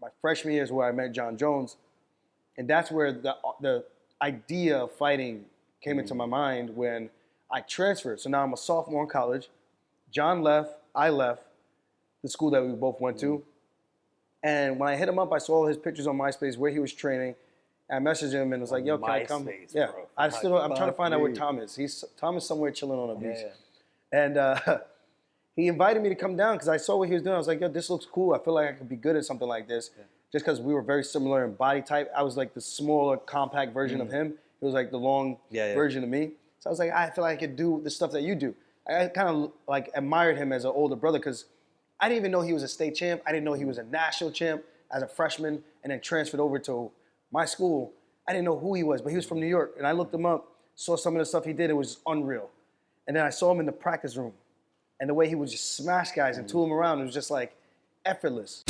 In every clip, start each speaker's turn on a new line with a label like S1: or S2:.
S1: my freshman year is where I met John Jones. And that's where the idea of fighting came into my mind when I transferred. So now I'm a sophomore in college. John left, I left the school that we both went to. And when I hit him up, I saw all his pictures on MySpace where he was training. I messaged him and was like, yo, can I come? Yeah,
S2: bro.
S1: I'm trying to find out where Tom is. Tom is somewhere chilling on a beach. And he invited me to come down because I saw what he was doing. I was like, yo, this looks cool. I feel like I could be good at something like this. Just because we were very similar in body type. I was like the smaller, compact version of him. He was like the long version of me. So I was like, I feel like I could do the stuff that you do. I kind of like admired him as an older brother because I didn't even know he was a state champ. I didn't know he was a national champ as a freshman and then transferred over to my school. I didn't know who he was, but he was from New York. And I looked him up, saw some of the stuff he did. It was unreal. And then I saw him in the practice room. And the way he would just smash guys and tool them around, it was just like effortless.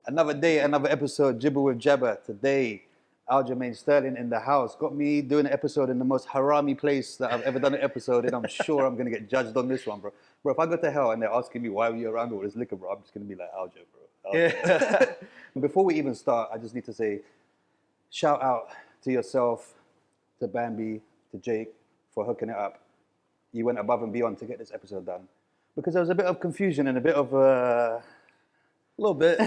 S2: Another day, another episode, Jibber with Jabber. Today, Aljamain Sterling in the house. Got me doing an episode in the most harami place that I've ever done an episode in. I'm sure I'm going to get judged on this one, bro. Bro, if I go to hell and they're asking me why were you around all this liquor, bro, I'm just going to be like, Alja, bro. Alja. Before we even start, I just need to say, shout out to yourself, to Bambi, to Jake for hooking it up. You went above and beyond to get this episode done. Because there was a bit of confusion and a bit of... a little bit.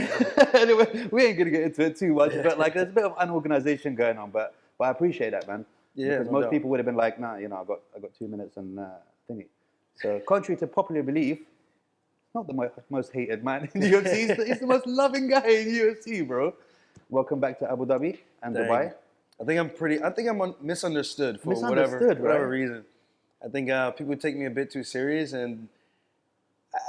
S2: Anyway, we ain't gonna get into it too much, but like there's a bit of unorganization going on. But I appreciate that, man. Yeah. Because most people would have been like, nah, you know, I got 2 minutes and thingy. So contrary to popular belief, not the most hated man in the UFC. He's the most loving guy in UFC, bro. Welcome back to Abu Dhabi and Dubai.
S1: I think I'm misunderstood for whatever reason. I think people take me a bit too serious and.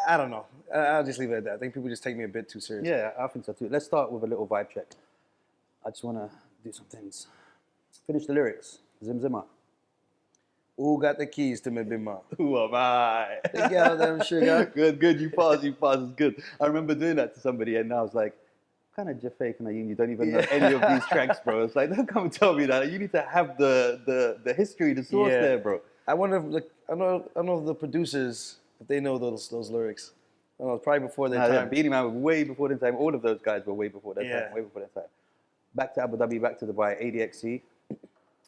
S1: I don't know. I'll just leave it at that. I think people just take me a bit too serious.
S2: Yeah, I think so too. Let's start with a little vibe check. I just want to do some things. Finish the lyrics. Zim Zimmer.
S1: Who got the keys to my bimmer?
S2: Who am I?
S1: You got them sugar.
S2: Good. You pass. It's good. I remember doing that to somebody and I was like, what kind of Jaffe can I use? You don't even know any of these tracks, bro. It's like, don't come and tell me that. You need to have the history, the source there, bro.
S1: I wonder if I don't know if the producers... if they know those lyrics. I don't know, probably before their time.
S2: Yeah, Beanie Man was way before their time. All of those guys were way before their time. Way before their time. Back to Abu Dhabi, back to Dubai, ADXC.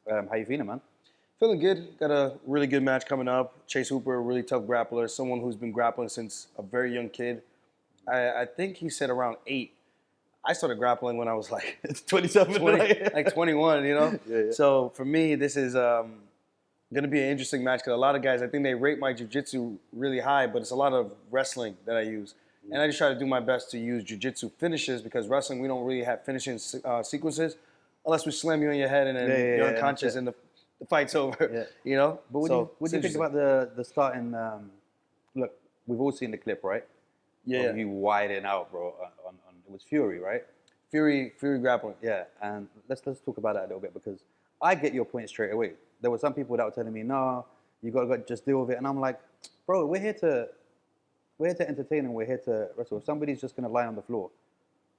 S2: How you feeling, man?
S1: Feeling good. Got a really good match coming up. Chase Hooper, a really tough grappler. Someone who's been grappling since a very young kid. I think he said around 8. I started grappling when I was like
S2: 27,
S1: like 21, you know?
S2: Yeah.
S1: So for me, this is... going to be an interesting match because a lot of guys, I think they rate my jiu-jitsu really high, but it's a lot of wrestling that I use. And I just try to do my best to use jiu-jitsu finishes because wrestling, we don't really have finishing sequences unless we slam you on your head and then you're unconscious and the fight's over, you know?
S2: But what do you think about the starting, look, we've all seen the clip, right?
S1: Yeah.
S2: Of you widen out, bro, on it was Fury, right?
S1: Fury grappling.
S2: Yeah, and let's talk about that a little bit because I get your point straight away. There were some people that were telling me, no, you got to just deal with it. And I'm like, bro, we're here to entertain and we're here to wrestle. If somebody's just going to lie on the floor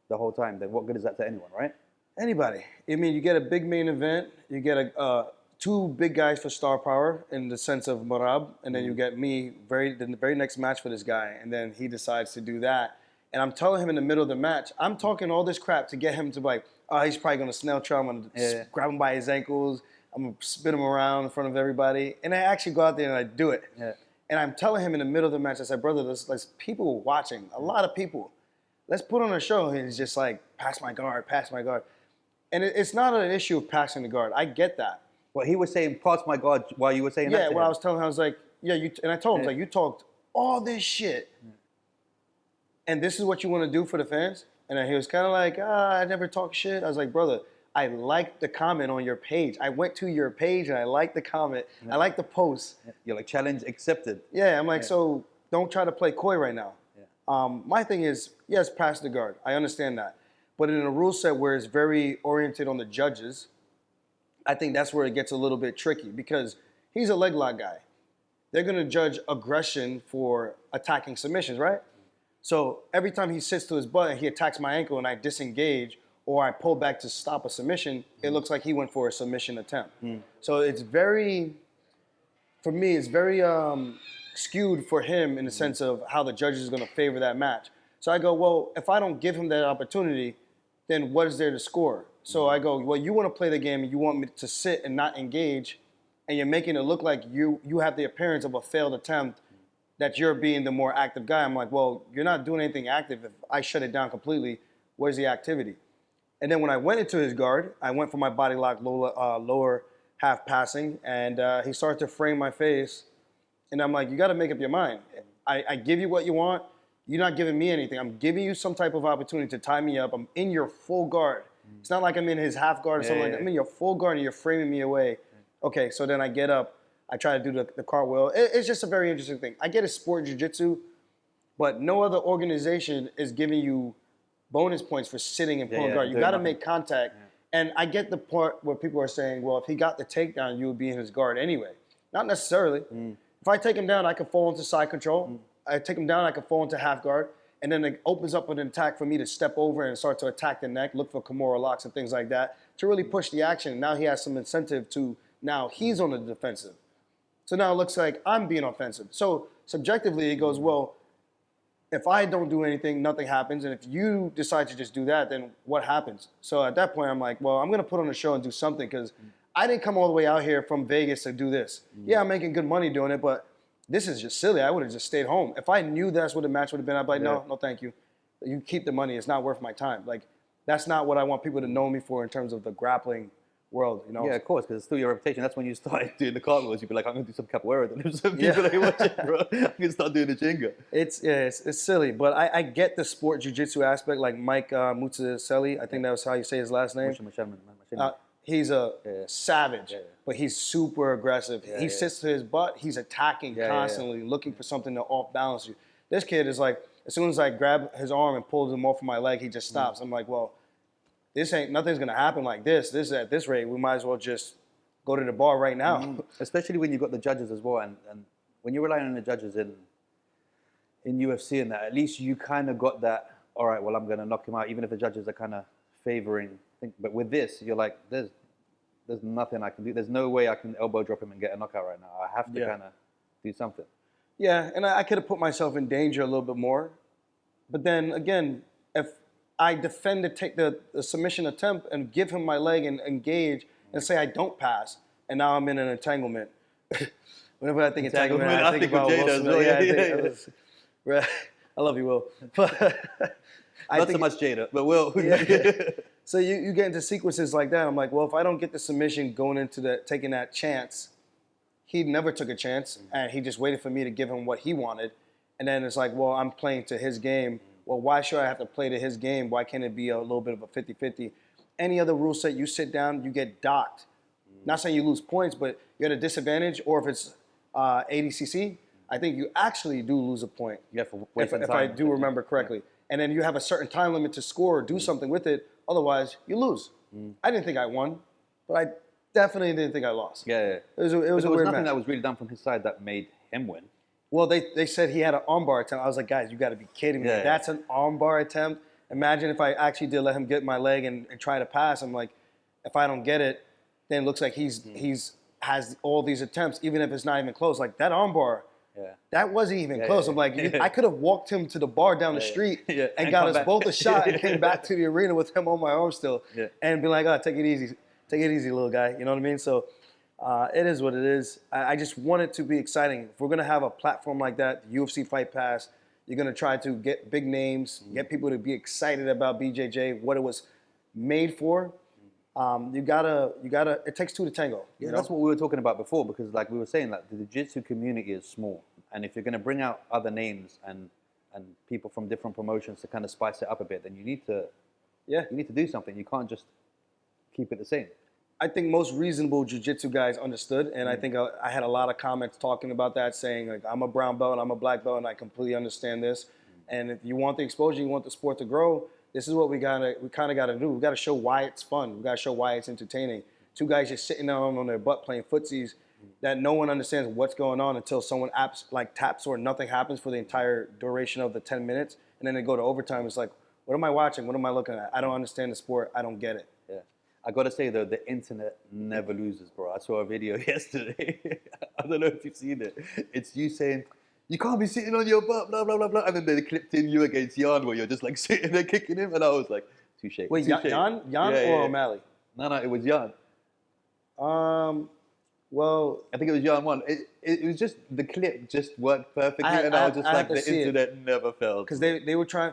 S2: the whole time, then what good is that to anyone, right?
S1: Anybody. I mean, you get a big main event. You get 2 big guys for star power in the sense of Marab. And then you get me, the very next match for this guy. And then he decides to do that. And I'm telling him in the middle of the match, I'm talking all this crap to get him to like, oh, he's probably going to snail trail. I'm going to grab him by his ankles. I'm going to spin him around in front of everybody. And I actually go out there and I do it. Yeah. And I'm telling him in the middle of the match, I said, brother, there's people watching, a lot of people. Let's put on a show. And he's just like, pass my guard. And it's not an issue of passing the guard. I get that.
S2: Well, he was saying, pass my guard while you were saying that to him.
S1: Yeah, well, I was telling him, I was like, and I told him, like, you talked all this shit. And this is what you want to do for the fans? And he was kind of like, I never talk shit. I was like, brother, I liked the comment on your page. I went to your page and I liked the comment. I liked the post.
S2: You're like, challenge accepted.
S1: Yeah, I'm like, so don't try to play coy right now. My thing is, yes, pass the guard. I understand that. But in a rule set where it's very oriented on the judges, I think that's where it gets a little bit tricky because he's a leg lock guy. they're going to judge aggression for attacking submissions, right? So every time he sits to his butt and he attacks my ankle and I disengage or I pull back to stop a submission, it looks like he went for a submission attempt. So it's very, for me, it's very skewed for him in the sense of how the judges is going to favor that match. So I go, well, if I don't give him that opportunity, then what is there to score? So I go, well, you want to play the game and you want me to sit and not engage, and you're making it look like you have the appearance of a failed attempt, that you're being the more active guy. I'm like, well, you're not doing anything active. If I shut it down completely, where's the activity? And then when I went into his guard, I went for my body lock lower half passing, and he started to frame my face. And I'm like, you got to make up your mind. I give you what you want. You're not giving me anything. I'm giving you some type of opportunity to tie me up. I'm in your full guard. It's not like I'm in his half guard or something like that. I'm in your full guard and you're framing me away. Okay, so then I get up. I try to do the cartwheel. It's just a very interesting thing. I get a sport jiu-jitsu, but no other organization is giving you bonus points for sitting and pulling guard. You got to make contact. And I get the part where people are saying, well, if he got the takedown, you would be in his guard anyway. Not necessarily. If I take him down, I can fall into side control. I take him down, I can fall into half guard. And then it opens up an attack for me to step over and start to attack the neck, look for Kimura locks and things like that to really push the action. And now he has some incentive to, now he's on the defensive. So now it looks like I'm being offensive. So subjectively, it goes, well, if I don't do anything, nothing happens. And if you decide to just do that, then what happens? So at that point, I'm like, well, I'm going to put on a show and do something because I didn't come all the way out here from Vegas to do this. Yeah, I'm making good money doing it, but this is just silly. I would have just stayed home. If I knew that's what the match would have been, I'd be like, no, thank you. You keep the money. It's not worth my time. Like, that's not what I want people to know me for in terms of the grappling world, you know?
S2: Yeah, of course, because it's still your reputation. That's when you started doing the cartwheels. You'd be like, I'm going to do some capoeira. Then there's some people that watch it, bro. I'm going to start doing the jinga.
S1: It's silly, but I get the sport jiu-jitsu aspect, like Mike Mutsaselli. I think that was how you say his last name. He's a savage, but he's super aggressive. He sits to his butt. He's attacking constantly, looking for something to off-balance you. This kid is like, as soon as I grab his arm and pull him off of my leg, he just stops. I'm like, well, nothing's gonna happen like this. At this rate, we might as well just go to the bar right now.
S2: Especially when you've got the judges as well, and when you're relying on the judges in UFC and that, at least you kind of got that. All right, well, I'm gonna knock him out, even if the judges are kind of favoring. But with this, you're like, there's nothing I can do. There's no way I can elbow drop him and get a knockout right now. I have to kind of do something.
S1: Yeah, and I could have put myself in danger a little bit more. But then again, if I defend the submission attempt and give him my leg and engage and say I don't pass, and now I'm in an entanglement. Whenever I think entanglement, I think about Will Smith. I love you, Will.
S2: Not so much Jada, but Will.
S1: So you get into sequences like that. I'm like, well, if I don't get the submission going into taking that chance, he never took a chance, and he just waited for me to give him what he wanted. And then it's like, well, I'm playing to his game. Well, why should I have to play to his game? Why can't it be a little bit of a 50-50? Any other rule set, you sit down, you get docked. Not saying you lose points, but you're at a disadvantage. Or if it's ADCC, I think you actually do lose a point. If I do remember correctly. And then you have a certain time limit to score or do something with it. Otherwise, you lose. I didn't think I won, but I definitely didn't think I lost.
S2: It
S1: was
S2: a weird
S1: nothing
S2: match. That was really done from his side that made him win.
S1: Well, they said he had an armbar attempt. I was like, guys, you got to be kidding me. That's an armbar attempt. Imagine if I actually did let him get my leg and try to pass. I'm like, if I don't get it, then it looks like he's has all these attempts, even if it's not even close. Like that armbar. That wasn't even close. I'm like, I could have walked him to the bar down the street and got us both a shot and came back to the arena with him on my arm still and be like, oh, take it easy, little guy. You know what I mean? So it is what it is. I just want it to be exciting. If we're going to have a platform like that, the UFC Fight Pass, you're going to try to get big names, get people to be excited about BJJ, what it was made for. You gotta. It takes two to tango. You know?
S2: That's what we were talking about before, because like we were saying, like the jiu-jitsu community is small, and if you're going to bring out other names and people from different promotions to kind of spice it up a bit, then you need to do something. You can't just keep it the same.
S1: I think most reasonable jiu-jitsu guys understood, and I think I had a lot of comments talking about that, saying like, I'm a brown belt and I'm a black belt, and I completely understand this. And if you want the exposure, you want the sport to grow, this is what we kind of got to do. We got to show why it's fun. We got to show why it's entertaining. Two guys just sitting down on their butt playing footsies that no one understands what's going on until someone taps or nothing happens for the entire duration of the 10 minutes. And then they go to overtime. It's like, what am I watching? What am I looking at? I don't understand the sport. I don't get it.
S2: Yeah. I got to say, though, the internet never loses, bro. I saw a video yesterday. I don't know if you've seen it. It's you saying, you can't be sitting on your butt, blah, blah, blah, blah. And then they clipped in you against Yan, where you're just like sitting there kicking him. And I was like, touche.
S1: Wait, Yan or O'Malley?
S2: No, it was Yan.
S1: Well,
S2: I think it was Yan one. It was just, the clip just worked perfectly. And I was just like, the internet never failed.
S1: Because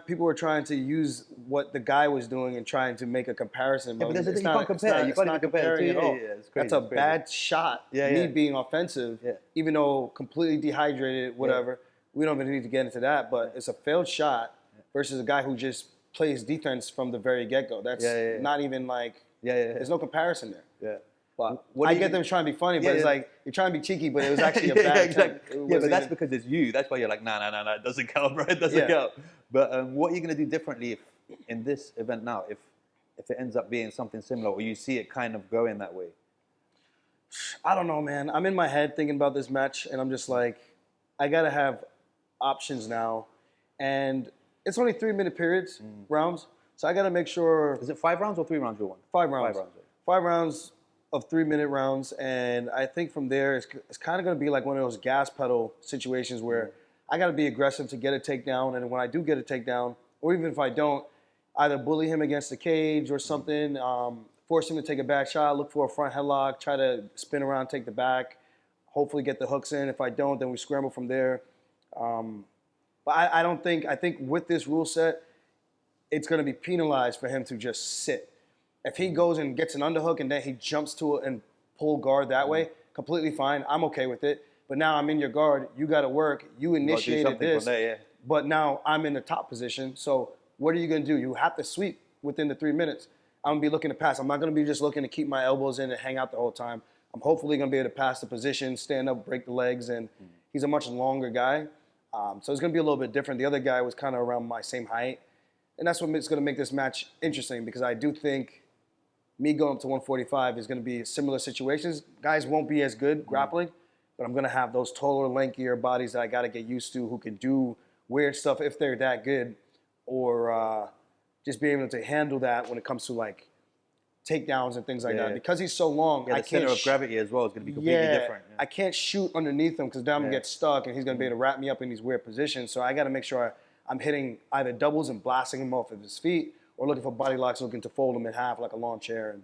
S1: people were trying to use what the guy was doing and trying to make a comparison.
S2: Yeah, but you can't compare. You can't even compare it at all. It's crazy.
S1: That's a bad shot. Me being offensive, even though completely dehydrated, whatever. We don't even need to get into that, but it's a failed shot versus a guy who just plays defense from the very get-go. That's not even like, there's no comparison there.
S2: Yeah.
S1: But I get them trying to be funny, but it's like, you're trying to be cheeky, but it was actually a bad
S2: exactly. Yeah, but that's because it's you. That's why you're like, nah, it doesn't count, bro. It doesn't count. But what are you going to do differently if, in this event now, if it ends up being something similar, or you see it kind of going that way?
S1: I don't know, man. I'm in my head thinking about this match, and I'm just like, I got to have options now. And it's only 3-minute periods, rounds. So I got to make sure.
S2: Is it 5 rounds or 3 rounds you want?
S1: 5 rounds. 5 rounds. 5 rounds of 3-minute rounds. And I think from there, it's kind of going to be like one of those gas pedal situations where I got to be aggressive to get a takedown. And when I do get a takedown, or even if I don't, either bully him against the cage or something, force him to take a back shot, look for a front headlock, try to spin around, take the back, hopefully get the hooks in. If I don't, then we scramble from there. But I think with this rule set, it's going to be penalized for him to just sit. If he goes and gets an underhook and then he jumps to it and pull guard that way, completely fine. I'm okay with it. But now I'm in your guard. You got to work. You initiated this.
S2: There,
S1: but now I'm in the top position. So what are you going to do? You have to sweep within the 3 minutes. I'm going to be looking to pass. I'm not going to be just looking to keep my elbows in and hang out the whole time. I'm hopefully going to be able to pass the position, stand up, break the legs, and he's a much longer guy. So it's going to be a little bit different. The other guy was kind of around my same height. And that's what's going to make this match interesting, because I do think me going up to 145 is going to be similar situations. Guys won't be as good grappling, but I'm going to have those taller, lankier bodies that I got to get used to, who can do weird stuff if they're that good, or just be able to handle that when it comes to like takedowns and things like that. Because he's so long,
S2: the center of gravity as well is going to be completely different.
S1: I can't shoot underneath him because then I'm going to get stuck and he's going to be able to wrap me up in these weird positions. So I got to make sure I'm hitting either doubles and blasting him off of his feet, or looking for body locks, looking to fold him in half like a lawn chair and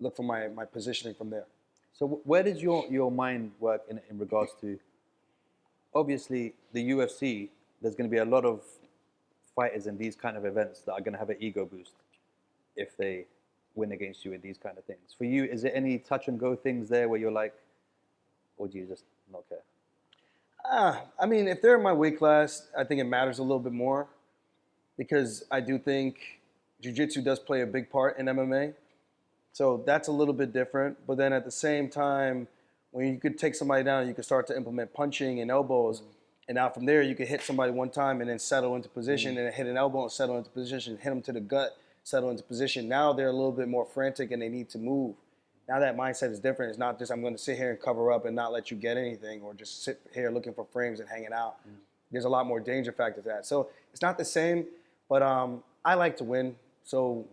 S1: look for my positioning from there.
S2: So where does your mind work in regards to, obviously, the UFC, there's going to be a lot of fighters in these kind of events that are going to have an ego boost if they win against you in these kind of things. For you, is there any touch and go things there where you're like, or do you just not care?
S1: I mean, if they're in my weight class, I think it matters a little bit more, because I do think jiu-jitsu does play a big part in MMA. So that's a little bit different. But then at the same time, when you could take somebody down, you could start to implement punching and elbows. And now from there, you could hit somebody one time and then settle into position, and then hit an elbow and settle into position, hit them to the gut, settle into position. Now they're a little bit more frantic and they need to move. Now that mindset is different. It's not just I'm going to sit here and cover up and not let you get anything, or just sit here looking for frames and hanging out. There's a lot more danger factor to that. So it's not the same, but I like to win. So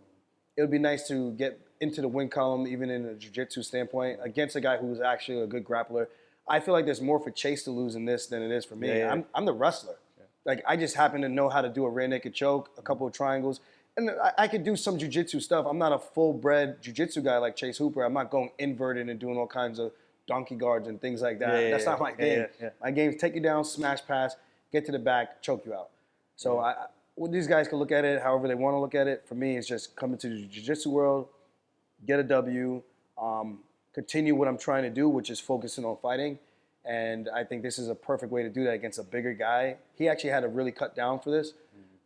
S1: it would be nice to get into the win column, even in a jiu-jitsu standpoint, against a guy who's actually a good grappler. I feel like there's more for Chase to lose in this than it is for me. I'm the wrestler. Like, I just happen to know how to do a rear naked choke, a couple of triangles. And I could do some jiu-jitsu stuff. I'm not a full-bred jiu-jitsu guy like Chase Hooper. I'm not going inverted and doing all kinds of donkey guards and things like that. That's not my game. My game is take you down, smash pass, get to the back, choke you out. So these guys can look at it however they want to look at it. For me, it's just coming to the jiu-jitsu world, get a W, continue what I'm trying to do, which is focusing on fighting. And I think this is a perfect way to do that against a bigger guy. He actually had to really cut down for this.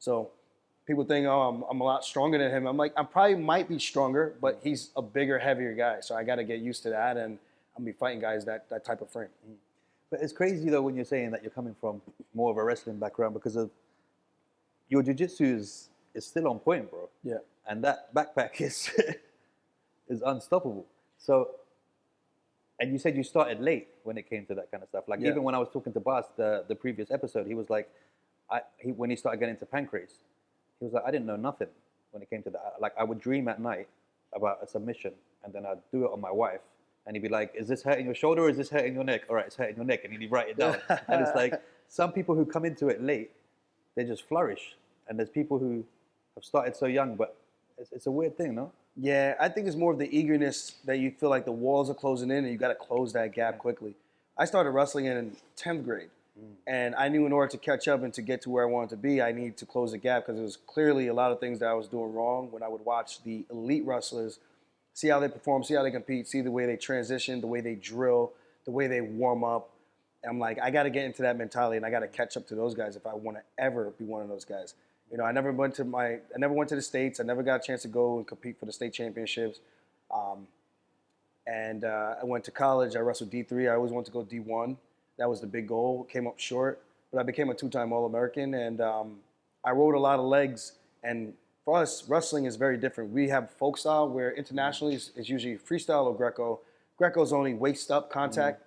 S1: So people think, oh, I'm a lot stronger than him. I'm like, I probably might be stronger, but he's a bigger, heavier guy. So I got to get used to that, and I'm going to be fighting guys that type of frame.
S2: But it's crazy, though, when you're saying that you're coming from more of a wrestling background, because of your jiu-jitsu is still on point, bro.
S1: Yeah.
S2: And that backpack is unstoppable. So And you said you started late when it came to that kind of stuff. Like even when I was talking to Bas, the previous episode, he was like, when he started getting into pancrase, he was like, I didn't know nothing when it came to that. Like I would dream at night about a submission, and then I'd do it on my wife, and he'd be like, is this hurting your shoulder or is this hurting your neck? All right, it's hurting your neck, and he'd write it down. And it's like, some people who come into it late, they just flourish. And there's people who have started so young, but it's a weird thing, no?
S1: Yeah, I think it's more of the eagerness that you feel like the walls are closing in and you got to close that gap quickly. I started wrestling in 10th grade, and I knew in order to catch up and to get to where I wanted to be, I needed to close the gap because there was clearly a lot of things that I was doing wrong when I would watch the elite wrestlers, see how they perform, see how they compete, see the way they transition, the way they drill, the way they warm up. And I'm like, I got to get into that mentality and I got to catch up to those guys if I want to ever be one of those guys. You know, I never went to the States. I never got a chance to go and compete for the state championships. I went to college. I wrestled D3. I always wanted to go D1. That was the big goal. Came up short, but I became a 2-time All-American. And I rode a lot of legs. And for us, wrestling is very different. We have folk style where internationally it's usually freestyle or Greco. Greco's only waist up contact.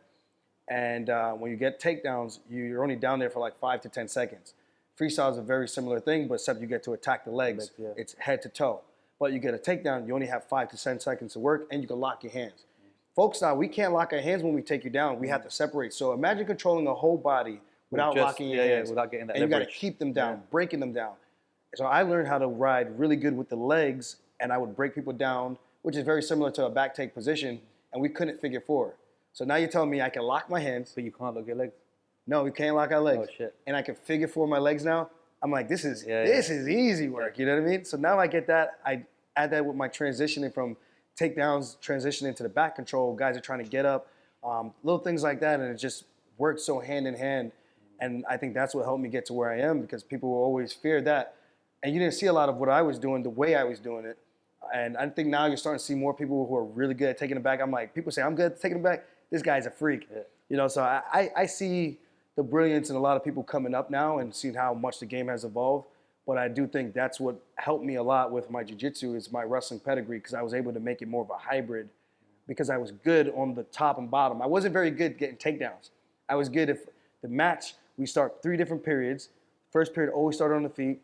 S1: And when you get takedowns, you're only down there for like 5 to 10 seconds. Freestyle is a very similar thing, but except you get to attack the legs. It's head to toe. But you get a takedown, you only have 5 to 10 seconds to work, and you can lock your hands. Folk style, we can't lock our hands when we take you down. We have to separate. So imagine controlling a whole body without locking your hands.
S2: Without getting that
S1: and
S2: leverage.
S1: You got to keep them down, breaking them down. So I learned how to ride really good with the legs, and I would break people down, which is very similar to a back take position, and we couldn't figure forward. So now you're telling me I can lock my hands.
S2: But you can't lock your legs?
S1: No, we can't lock our legs.
S2: Oh, shit.
S1: And I can figure four my legs now. I'm like, this is easy work. You know what I mean? So now I get that. I add that with my transitioning from takedowns, transitioning to the back control. Guys are trying to get up, little things like that, and it just works so hand in hand. And I think that's what helped me get to where I am because people will always fear that. And you didn't see a lot of what I was doing the way I was doing it. And I think now you're starting to see more people who are really good at taking it back. I'm like, people say I'm good at taking it back. This guy's a freak. Yeah. You know, so I see the brilliance in a lot of people coming up now and seeing how much the game has evolved. But I do think that's what helped me a lot with my jiu-jitsu is my wrestling pedigree because I was able to make it more of a hybrid because I was good on the top and bottom. I wasn't very good getting takedowns. I was good if the match, we start 3 different periods. First period always started on the feet.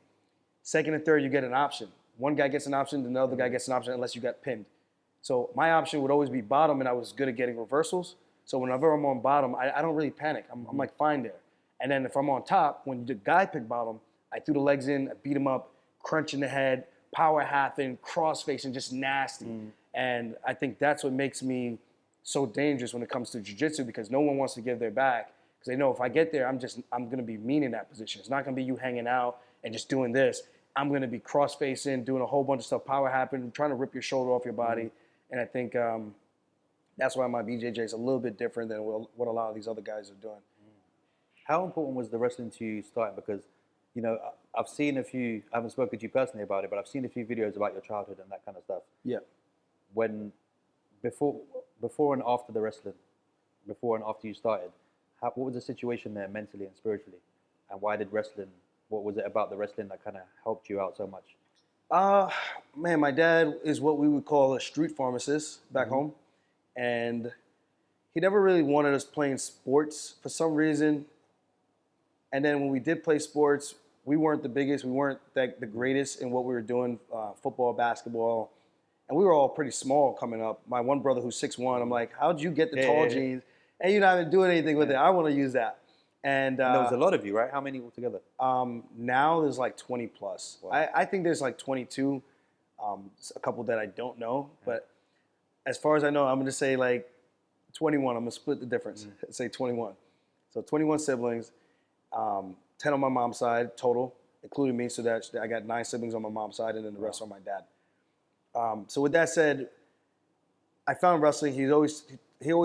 S1: Second and third, you get an option. One guy gets an option, the other guy gets an option unless you got pinned. So my option would always be bottom, and I was good at getting reversals. So whenever I'm on bottom, I don't really panic. I'm like fine there. And then if I'm on top, when the guy picked bottom, I threw the legs in, I beat him up, crunching the head, power halving, cross facing, just nasty. And I think that's what makes me so dangerous when it comes to jiu-jitsu because no one wants to give their back because they know if I get there, I'm going to be mean in that position. It's not going to be you hanging out and just doing this. I'm going to be cross facing, doing a whole bunch of stuff, power halving, trying to rip your shoulder off your body. And I think that's why my BJJ is a little bit different than what a lot of these other guys are doing.
S2: How important was the wrestling to you starting? Because, you know, I've seen a few, I haven't spoken to you personally about it, but I've seen a few videos about your childhood and that kind of stuff.
S1: Yeah.
S2: Before and after the wrestling, before and after you started, what was the situation there mentally and spiritually? And why did wrestling, what was it about the wrestling that kind of helped you out so much?
S1: Man, my dad is what we would call a street pharmacist back home. And he never really wanted us playing sports for some reason. And then when we did play sports, we weren't the biggest, we weren't the greatest in what we were doing, football, basketball. And we were all pretty small coming up. My one brother who's 6'1", I'm like, how'd you get the tall jeans? And you're not even doing anything with it. I want to use that. And
S2: there was a lot of you, right? How many altogether?
S1: Now there's like 20 plus.
S2: Wow.
S1: I think there's like 22, a couple that I don't know. But as far as I know, I'm going to say like 21. I'm going to split the difference. Say 21. So 21 siblings, 10 on my mom's side total, including me. So that I got 9 siblings on my mom's side and then the rest on my dad. So with that said, I found wrestling. He always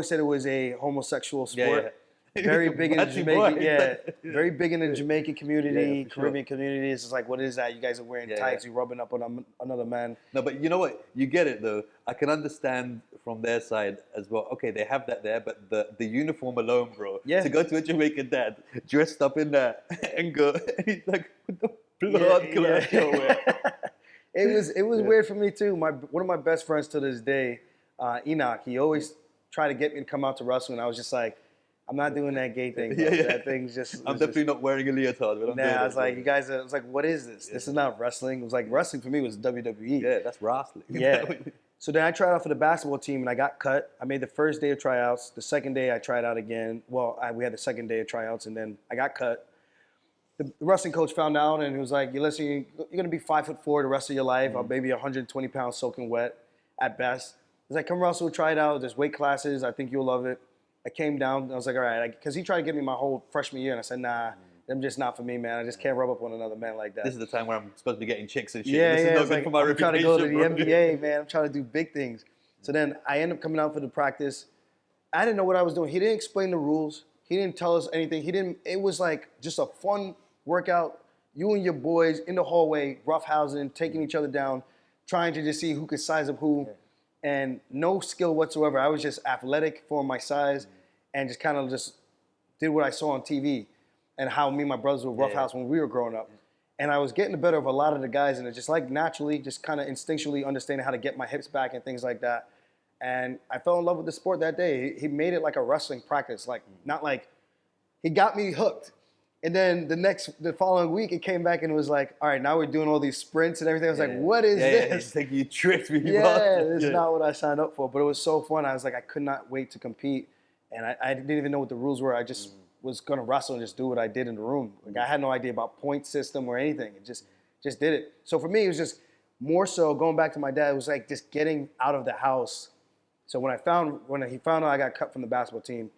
S1: said it was a homosexual sport. Yeah. Very big in the Jamaican, very big in the Jamaican community, Caribbean community. It's just like, what is that? You guys are wearing tights, you're rubbing up on another man.
S2: No, but you know what? You get it though. I can understand from their side as well. Okay, they have that there, but the uniform alone, bro. Yeah. To go to a Jamaican dad dressed up in that and go, and he's like, what the blood clot you're wearing?
S1: It was weird for me too. One of my best friends to this day, Enoch. He always try to get me to come out to wrestling. I was just like, I'm not doing that gay thing. Bro. That thing's just.
S2: I'm definitely not wearing a leotard. But
S1: I was like, you guys. I was like, what is this? This is not wrestling. It was like wrestling for me was WWE.
S2: Yeah, that's wrestling.
S1: Yeah. So then I tried out for the basketball team and I got cut. I made the first day of tryouts. The second day I tried out again. Well, we had the second day of tryouts and then I got cut. The wrestling coach found out and he was like, listen, you're going to be 5'4" the rest of your life, or maybe 120 pounds soaking wet at best. He's like, come wrestle, try it out. There's weight classes. I think you'll love it. I came down. I was like, all right. Because he tried to get me my whole freshman year. And I said, nah, them just not for me, man. I just can't rub up on another man like that.
S2: This is the time where I'm supposed to be getting chicks and shit.
S1: Yeah,
S2: this is not good for my
S1: I'm
S2: reputation,
S1: trying to go to the
S2: bro.
S1: NBA, man. I'm trying to do big things. So then I ended up coming out for the practice. I didn't know what I was doing. He didn't explain the rules. He didn't tell us anything. It was like just a fun workout. You and your boys in the hallway, roughhousing, taking each other down, trying to just see who could size up who. And no skill whatsoever. I was just athletic for my size and just kind of just did what I saw on TV and how me and my brothers would roughhouse when we were growing up. And I was getting the better of a lot of the guys and it just like naturally, just kind of instinctually understanding how to get my hips back and things like that. And I fell in love with the sport that day. He made it like a wrestling practice, like not like, he got me hooked. And then the following week, it came back and it was like, all right, now we're doing all these sprints and everything. I was like, what is this?
S2: It's like you tricked me.
S1: This is not what I signed up for. But it was so fun. I was like, I could not wait to compete. And I didn't even know what the rules were. I just was going to wrestle and just do what I did in the room. Like I had no idea about point system or anything. It just did it. So for me, it was just more so going back to my dad. It was like just getting out of the house. So when he found out I got cut from the basketball team,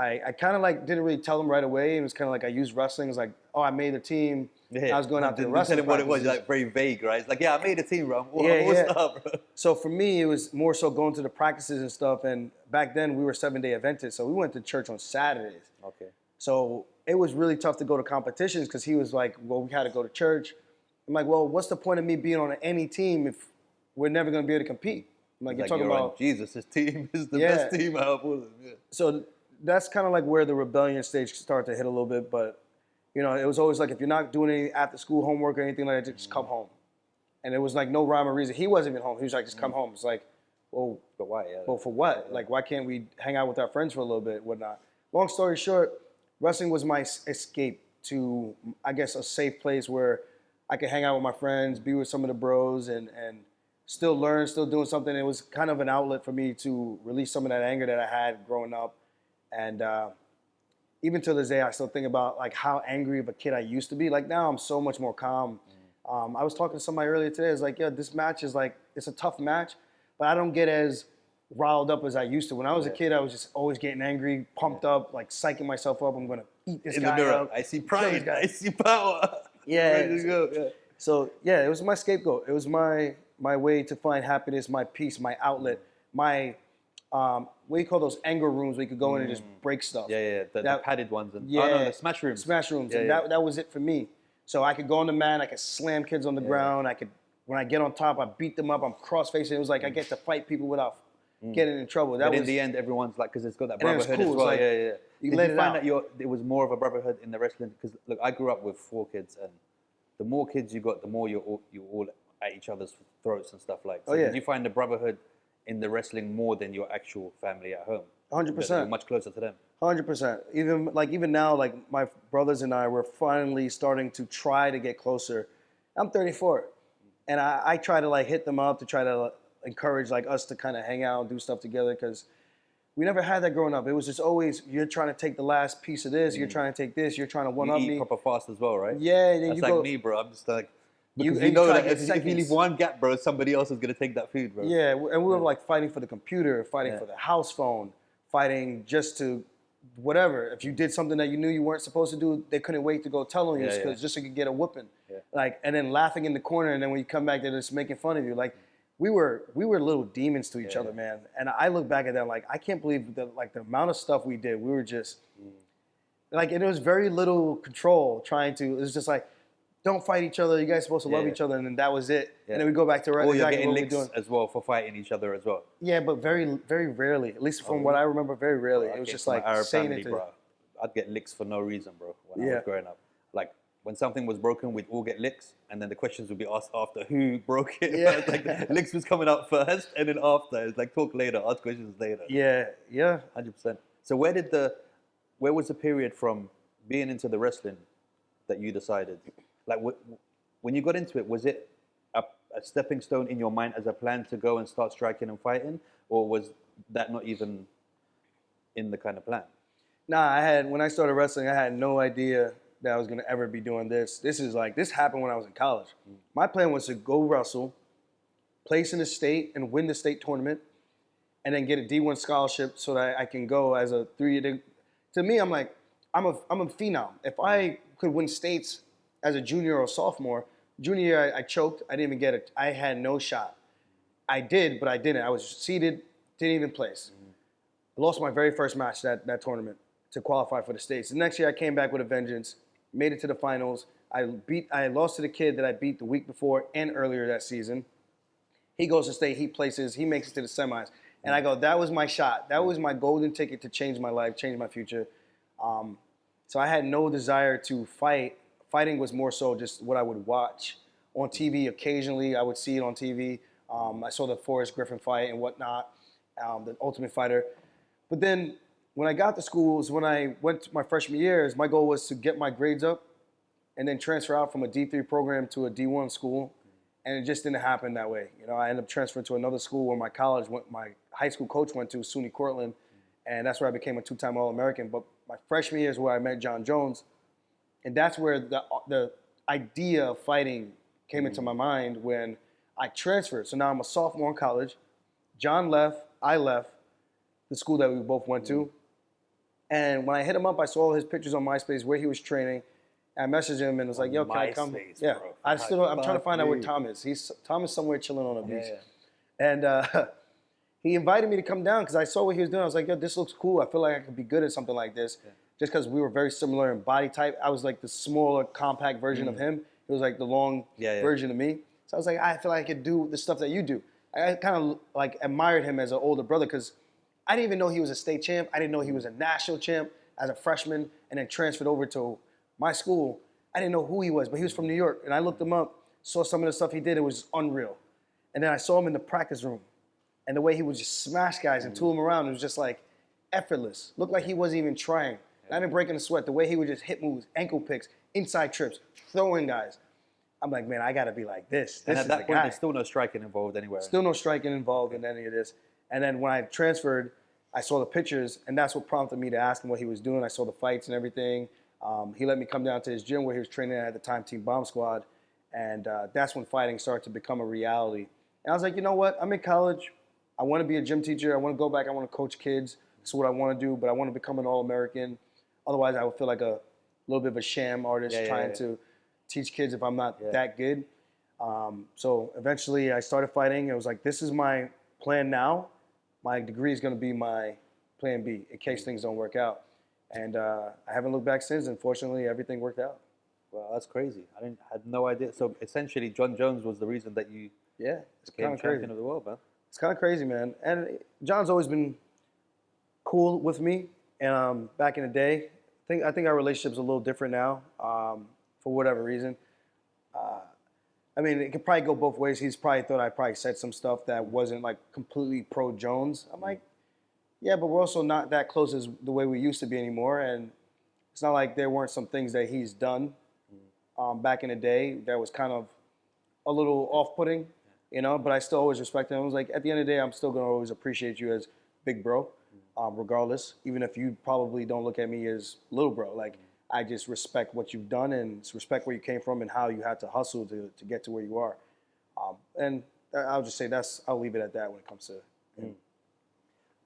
S1: I kind of like didn't really tell him right away. It was kind of like I used wrestling. It was like, oh, I made a team. I was going out to the wrestling.
S2: Tell him what it was. Like very vague, right? It's like, yeah, I made a team, bro. What's up, bro?
S1: So for me, it was more so going to the practices and stuff. And back then, we were 7-day eventists, so we went to church on Saturdays.
S2: Okay.
S1: So it was really tough to go to competitions because he was like, well, we had to go to church. I'm like, well, what's the point of me being on any team if we're never going to be able to compete? I'm like, you're talking about
S2: Jesus' team is the best team out of all of them. Yeah.
S1: So that's kind of like where the rebellion stage started to hit a little bit. But, you know, it was always like, if you're not doing any after school homework or anything like that, just come home. And it was like no rhyme or reason. He wasn't even home. He was like, just come home. It's like, well,
S2: but why?
S1: Well, for what? Yeah. Like, why can't we hang out with our friends for a little bit, whatnot? Long story short, wrestling was my escape to, I guess, a safe place where I could hang out with my friends, be with some of the bros, and still learn, still doing something. It was kind of an outlet for me to release some of that anger that I had growing up. And even to this day, I still think about like how angry of a kid I used to be. Like now I'm so much more calm. I was talking to somebody earlier today. It's like, yeah, this match is like, it's a tough match, but I don't get as riled up as I used to. When I was a kid, I was just always getting angry, pumped up, like psyching myself up. I'm going to eat this guy
S2: in the mirror.
S1: out.
S2: I see pride. I see power.
S1: Yeah.
S2: Go.
S1: So yeah, it was my scapegoat. It was my way to find happiness, my peace, my outlet, my what do you call those anger rooms where you could go in and just break stuff?
S2: Yeah. The padded ones. And, the smash rooms.
S1: Smash rooms. And that was it for me. So I could go on the mat, I could slam kids on the ground. I could, when I get on top, I beat them up. I'm cross-facing. It was like I get to fight people without getting in trouble.
S2: But in the end, everyone's like, because it's got that brotherhood as well.
S1: Like,
S2: yeah.
S1: You
S2: Did you find
S1: out.
S2: that it was more of a brotherhood in the wrestling? Because look, I grew up with 4 kids, and the more kids you got, the more you're all at each other's throats and stuff like. So did you find the brotherhood in the wrestling more than your actual family at home?
S1: 100%.
S2: You're much closer to them.
S1: 100%. Even now, like my brothers and I, we're finally starting to try to get closer. I'm 34, and I try to like hit them up to try to encourage like us to kind of hang out and do stuff together because we never had that growing up. It was just always you're trying to take the last piece of this, you're trying to take this, you're trying to one up me.
S2: You eat proper fast as well, right?
S1: Yeah, and then
S2: that's like me, bro. I'm just like. Because
S1: you
S2: know that
S1: if
S2: you leave one gap, bro, somebody else is going to take that food, bro.
S1: Yeah, and we were like fighting for the computer, fighting for the house phone, fighting just to whatever. If you did something that you knew you weren't supposed to do, they couldn't wait to go tell on you just so you could get a whooping. Yeah. Like, and then laughing in the corner, and then when you come back, they're just making fun of you. Like, we were little demons to each other, man. And I look back at that like, I can't believe the amount of stuff we did. We were just like, and it was very little control trying to, it was just like, don't fight each other. You guys are supposed to love each other, and then that was it. Yeah. And then we go back to
S2: exactly you're getting licks as well for fighting each other as well.
S1: Yeah, but very, very rarely. At least from what I remember, very rarely. It was just like saying it to
S2: bro. I'd get licks for no reason, bro. When I was growing up, like when something was broken, we'd all get licks, and then the questions would be asked after who broke it.
S1: Yeah.
S2: Like licks was coming up first, and then after it's like talk later, ask questions later.
S1: Yeah,
S2: 100%. So where was the period from being into the wrestling that you decided? Like when you got into it, was it a stepping stone in your mind as a plan to go and start striking and fighting, or was that not even in the kind of plan?
S1: Nah, when I started wrestling, I had no idea that I was gonna ever be doing this. This happened when I was in college. My plan was to go wrestle, place in the state and win the state tournament, and then get a D1 scholarship so that I can go as a 3-year. To me, I'm like, I'm a phenom. If I could win states as a junior or sophomore, junior year I choked. I didn't even get it. I had no shot. I did, but I didn't. I was seeded, didn't even place. I lost my very first match that tournament to qualify for the states. The next year I came back with a vengeance, made it to the finals. I lost to the kid that I beat the week before and earlier that season. He goes to state, he places, he makes it to the semis. And I go, that was my shot. That was my golden ticket to change my life, change my future. So I had no desire to fight. Fighting was more so just what I would watch on TV occasionally. I would see it on TV. I saw the Forrest Griffin fight and whatnot, the Ultimate Fighter. But then when I got to schools, when I went to my freshman years, my goal was to get my grades up and then transfer out from a D3 program to a D1 school. And it just didn't happen that way. You know, I ended up transferring to another school where my high school coach went to, SUNY Cortland, and that's where I became a 2-time All-American. But my freshman year is where I met John Jones, and that's where the idea of fighting came into my mind when I transferred. So now I'm a sophomore in college. John left, I left the school that we both went to. And when I hit him up, I saw all his pictures on MySpace where he was training. I messaged him and was like, "Yo, can I come?" Yeah,
S2: bro.
S1: I'm trying to find out where Tom is. Tom is somewhere chilling on a beach, and he invited me to come down because I saw what he was doing. I was like, "Yo, this looks cool. I feel like I could be good at something like this." Just because we were very similar in body type. I was like the smaller, compact version of him. He was like the long version of me. So I was like, I feel like I could do the stuff that you do. I kind of like admired him as an older brother because I didn't even know he was a state champ. I didn't know he was a national champ as a freshman and then transferred over to my school. I didn't know who he was, but he was from New York. And I looked him up, saw some of the stuff he did. It was unreal. And then I saw him in the practice room. And the way he would just smash guys and tool them around, it was just like effortless. Looked like he wasn't even trying. Not even breaking a sweat. The way he would just hit moves, ankle picks, inside trips, throwing guys. I'm like, man, I got to be like this.
S2: And
S1: This
S2: at
S1: is
S2: that
S1: the
S2: point,
S1: guy.
S2: there's still no striking involved anywhere.
S1: Still no striking involved in any of this. And then when I transferred, I saw the pictures, and that's what prompted me to ask him what he was doing. I saw the fights and everything. He let me come down to his gym where he was training at the time, Team Bomb Squad. And that's when fighting started to become a reality. And I was like, you know what? I'm in college. I want to be a gym teacher. I want to go back. I want to coach kids. That's what I want to do. But I want to become an All-American. Otherwise, I would feel like a little bit of a sham artist trying to teach kids if I'm not that good. So eventually, I started fighting. It was like, this is my plan now. My degree is going to be my plan B in case things don't work out. And I haven't looked back since. Unfortunately, everything worked out.
S2: Well, that's crazy. I had no idea. So essentially, John Jones was the reason that you became champion of the world, man.
S1: It's kind of crazy, man. And John's always been cool with me. And back in the day, I think our relationship's a little different now, for whatever reason. I mean, it could probably go both ways. He's probably thought I probably said some stuff that wasn't like completely pro Jones. I'm like, yeah, but we're also not that close as the way we used to be anymore. And it's not like there weren't some things that he's done back in the day that was kind of a little off-putting, you know, but I still always respect him. I was like, at the end of the day, I'm still going to always appreciate you as big bro, regardless, even if you probably don't look at me as little bro. Like, I just respect what you've done and respect where you came from and how you had to hustle to get to where you are. And I'll just say I'll leave it at that when it comes to him.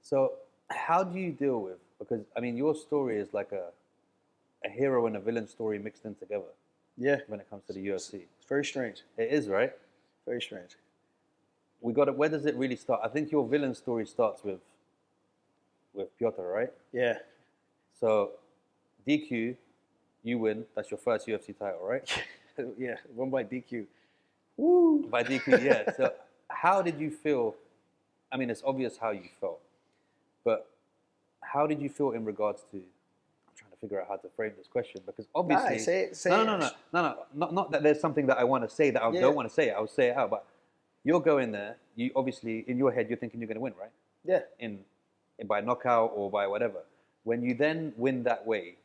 S2: So how do you deal with, because, I mean, your story is like a hero and a villain story mixed in together.
S1: Yeah.
S2: When it comes to the UFC.
S1: It's very strange.
S2: It is, right?
S1: Very strange.
S2: Where does it really start? I think your villain story starts with Petr, right?
S1: Yeah.
S2: So DQ, you win. That's your first UFC title, right?
S1: Yeah, won by DQ. Woo!
S2: By DQ, yeah. So how did you feel? I mean, it's obvious how you felt, but how did you feel in regards to, I'm trying to figure out how to frame this question because obviously,
S1: say
S2: no, not that there's something that I want to say that I don't want to say it. I'll say it out, but you're going there. You obviously in your head you're thinking you're going to win, right?
S1: Yeah.
S2: In by knockout or by whatever. When you then win that way,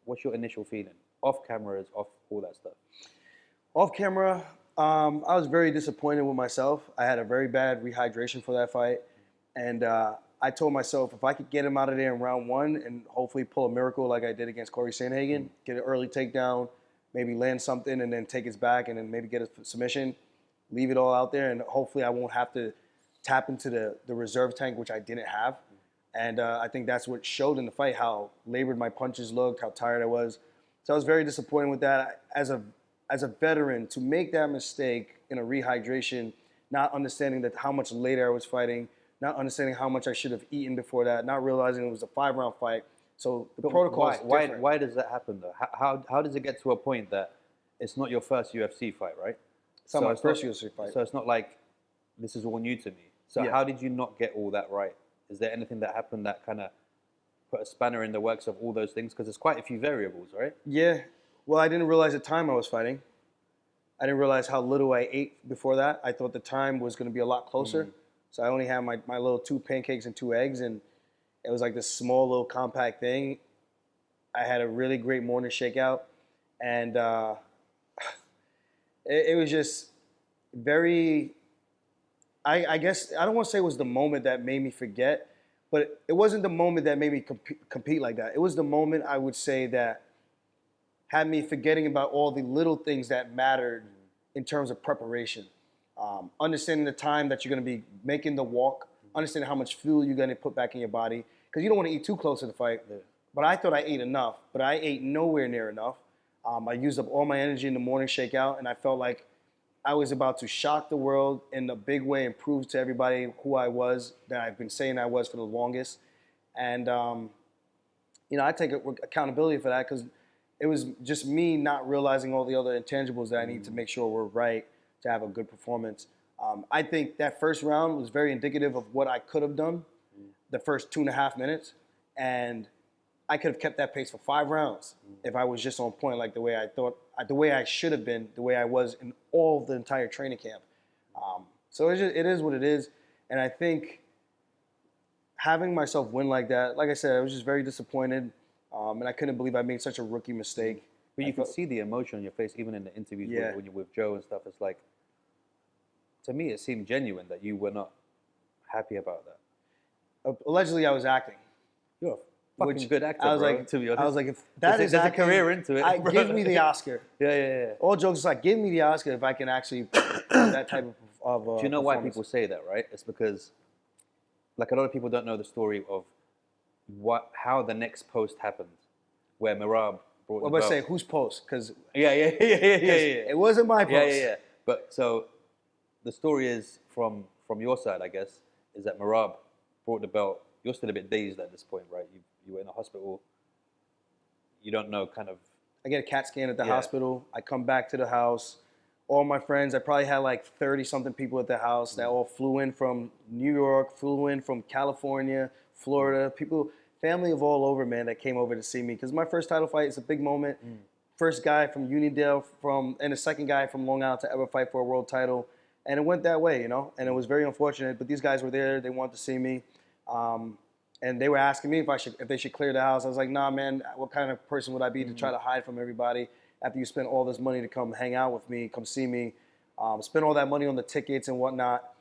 S2: what's your initial feeling? Off cameras, off all that stuff.
S1: Off camera, I was very disappointed with myself. I had a very bad rehydration for that fight, and I told myself if I could get him out of there in round 1 and hopefully pull a miracle like I did against Corey Sandhagen, get an early takedown, maybe land something and then take his back and then maybe get a submission, leave it all out there, and hopefully I won't have to tap into the reserve tank, which I didn't have. And I think that's what showed in the fight, how labored my punches looked, how tired I was. So I was very disappointed with that. As a veteran, to make that mistake in a rehydration, not understanding that how much later I was fighting, not understanding how much I should have eaten before that, not realizing it was a 5-round fight. So the protocol is different.
S2: Why does that happen though? How does it get to a point that it's not your first UFC fight, right?
S1: It's not my first UFC fight.
S2: So it's not like this is all new to me. So how did you not get all that right? Is there anything that happened that kind of put a spanner in the works of all those things? Because there's quite a few variables, right?
S1: Yeah. Well, I didn't realize the time I was fighting. I didn't realize how little I ate before that. I thought the time was going to be a lot closer. So I only had my little 2 pancakes and 2 eggs, and it was like this small little compact thing. I had a really great morning shakeout, and it was just very, I guess, I don't want to say it was the moment that made me forget, but it wasn't the moment that made me compete like that. It was the moment, I would say, that had me forgetting about all the little things that mattered in terms of preparation. Understanding the time that you're going to be making the walk, understanding how much fuel you're going to put back in your body, because you don't want to eat too close to the fight. Yeah. But I thought I ate enough, but I ate nowhere near enough. I used up all my energy in the morning shakeout, and I felt like I was about to shock the world in a big way and prove to everybody who I was, that I've been saying I was for the longest. And, I take accountability for that because it was just me not realizing all the other intangibles that I need to make sure we're right to have a good performance. I think that first round was very indicative of what I could have done the first 2.5 minutes. And I could have kept that pace for 5 rounds if I was just on point like the way I thought, the way I should have been, the way I was in all of the entire training camp. So it is what it is. And I think having myself win like that, like I said, I was just very disappointed. And I couldn't believe I made such a rookie mistake.
S2: But you can see the emotion on your face, even in the interviews when you're with Joe and stuff. It's like, to me, it seemed genuine that you were not happy about that.
S1: Allegedly, I was acting.
S2: You're a fucking good actor,
S1: I was
S2: bro,
S1: like,
S2: to be honest.
S1: I was like, if that is
S2: there's
S1: acting,
S2: a career into it.
S1: Give me the Oscar.
S2: Yeah.
S1: All jokes aside, give me the Oscar if I can actually have that type of
S2: Do you know why people say that, right? It's because, like, a lot of people don't know the story of how the next post happened, where Merab brought the belt.
S1: Let's say whose post? Because
S2: yeah.
S1: It wasn't my post.
S2: Yeah. But so the story is from your side, I guess, is that Merab brought the belt. You're still a bit dazed at this point, right? You were in a hospital. You don't know, kind of.
S1: I get a CAT scan at the hospital. I come back to the house. All my friends, I probably had like 30-something people at the house that all flew in from New York, flew in from California, Florida, people, family of all over, man, that came over to see me. Because my first title fight is a big moment. First guy from Unionville and the second guy from Long Island to ever fight for a world title. And it went that way, and it was very unfortunate. But these guys were there. They wanted to see me. And they were asking me if they should clear the house. I was like, nah, man, what kind of person would I be to try to hide from everybody after you spend all this money to come hang out with me, come see me, spend all that money on the tickets and whatnot.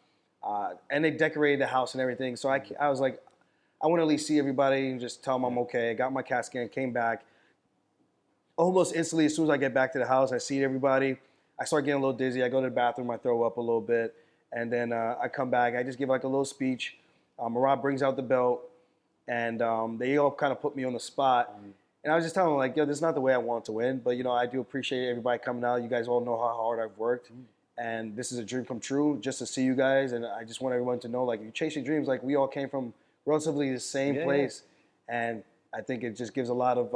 S1: And they decorated the house and everything. So I was like, I want to at least see everybody and just tell them I'm okay. I got my CAT scan, came back. Almost instantly, as soon as I get back to the house, I see everybody. I start getting a little dizzy. I go to the bathroom. I throw up a little bit. And then I come back. I just give like a little speech. Merab brings out the belt. And they all kind of put me on the spot. And I was just telling them, like, yo, this is not the way I want to win. But, I do appreciate everybody coming out. You guys all know how hard I've worked. And this is a dream come true just to see you guys. And I just want everyone to know, like, if you chase your dreams, like, we all came from relatively the same place. And I think it just gives a lot of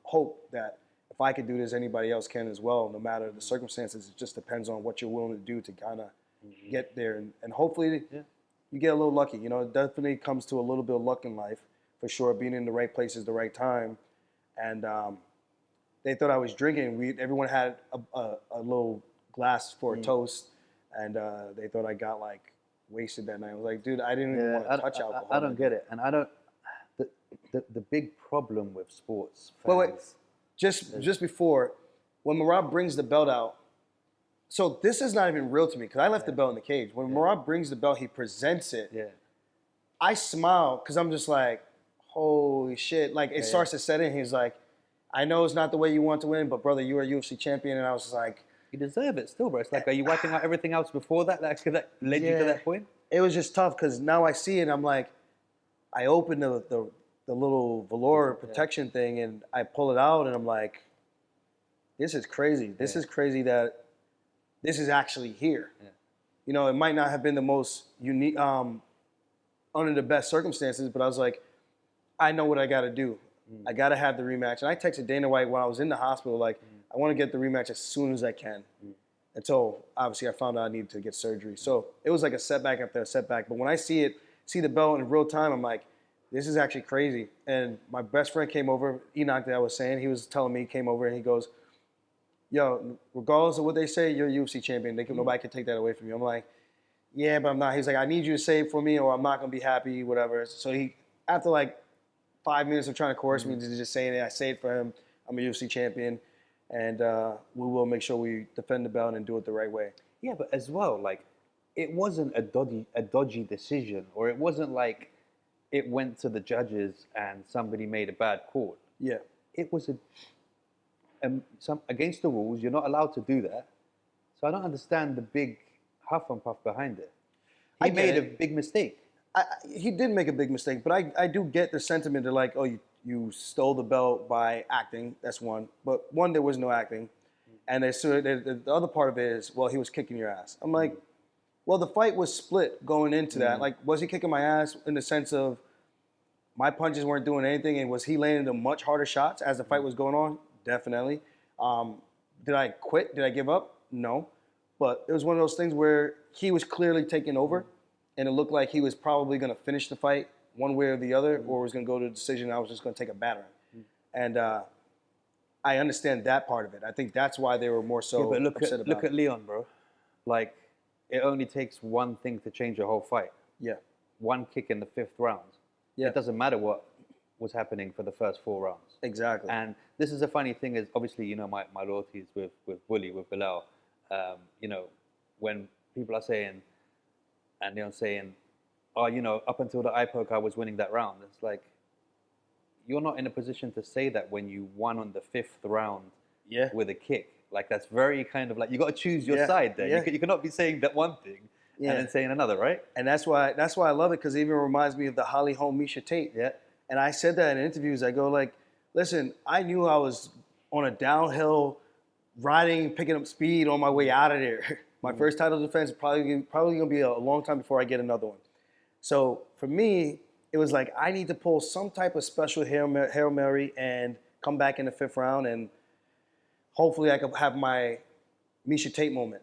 S1: hope that if I could do this, anybody else can as well, no matter the circumstances. It just depends on what you're willing to do to kind of get there. And hopefully you get a little lucky. It definitely comes to a little bit of luck in life, for sure, being in the right places, the right time. and they thought I was drinking. Everyone had a little glass for a toast, and they thought I got like wasted that night. I was like, dude, I didn't even want to touch alcohol.
S2: I don't get it, and I don't. The big problem with sports fans.
S1: Wait. Just before, when Marab brings the belt out, so this is not even real to me because I left the belt in the cage. When Marab brings the belt, he presents it.
S2: Yeah.
S1: I smile because I'm just like, holy shit. Like, it starts to set in. He's like, I know it's not the way you want to win, but brother, you are a UFC champion. And I was just like,
S2: you deserve it still, bro. It's like, are you wiping out everything else before that that led you to that point?
S1: It was just tough because now I see it and I'm like, I open the little velour protection thing and I pull it out and I'm like, this is crazy. This is crazy that this is actually here. Yeah. You know, it might not have been the most unique, under the best circumstances, but I was like, I know what I got to do. I got to have the rematch. And I texted Dana White when I was in the hospital, like, I want to get the rematch as soon as I can. Until, obviously, I found out I needed to get surgery. So it was like a setback after a setback. But when I see the belt in real time, I'm like, this is actually crazy. And my best friend came over, Enoch that I was saying, he was telling me, he came over and he goes, yo, regardless of what they say, you're a UFC champion. Nobody can take that away from you. I'm like, yeah, but I'm not. He's like, I need you to say it for me or I'm not going to be happy, whatever. So he, after like 5 minutes of trying to coerce me into just saying it, I say it for him. I'm a UFC champion. And we will make sure we defend the belt and do it the right way.
S2: Yeah, but as well, like, it wasn't a dodgy decision, or it wasn't like it went to the judges and somebody made a bad call.
S1: Yeah.
S2: It was some against the rules. You're not allowed to do that. So I don't understand the big huff and puff behind it. He made a big mistake.
S1: He did make a big mistake, but I do get the sentiment that, like, oh, you stole the belt by acting. That's one. But one, there was no acting. And the other part of it is, well, he was kicking your ass. I'm like, well, the fight was split going into that. Like, was he kicking my ass in the sense of my punches weren't doing anything, and was he landing the much harder shots as the fight was going on? Definitely. Did I quit? Did I give up? No. But it was one of those things where he was clearly taking over, and it looked like he was probably going to finish the fight one way or the other, or was going to go to a decision. I was just going to take a battering. And I understand that part of it. I think that's why they were more so upset about it.
S2: Look at Leon, bro. Like, it only takes one thing to change a whole fight.
S1: Yeah.
S2: One kick in the 5th round. Yeah. It doesn't matter what was happening for the first 4 rounds.
S1: Exactly.
S2: And this is a funny thing is, obviously, you know, my loyalties with Bully, with Belal. You know, when people are saying, and Leon's saying, oh, you know, up until the eye poke, I was winning that round. It's like, you're not in a position to say that when you won on the 5th round with a kick. Like, that's very kind of like, you got to choose your side there. Yeah. You cannot be saying that one thing and then saying another, right?
S1: And that's why I love it, because it even reminds me of the Holly Holm Miesha Tate.
S2: Yeah.
S1: And I said that in interviews. I go like, listen, I knew I was on a downhill riding, picking up speed on my way out of there. My first title defense is probably going to be a long time before I get another one. So for me, it was like, I need to pull some type of special Hail Mary and come back in the 5th round, and hopefully I could have my Miesha Tate moment,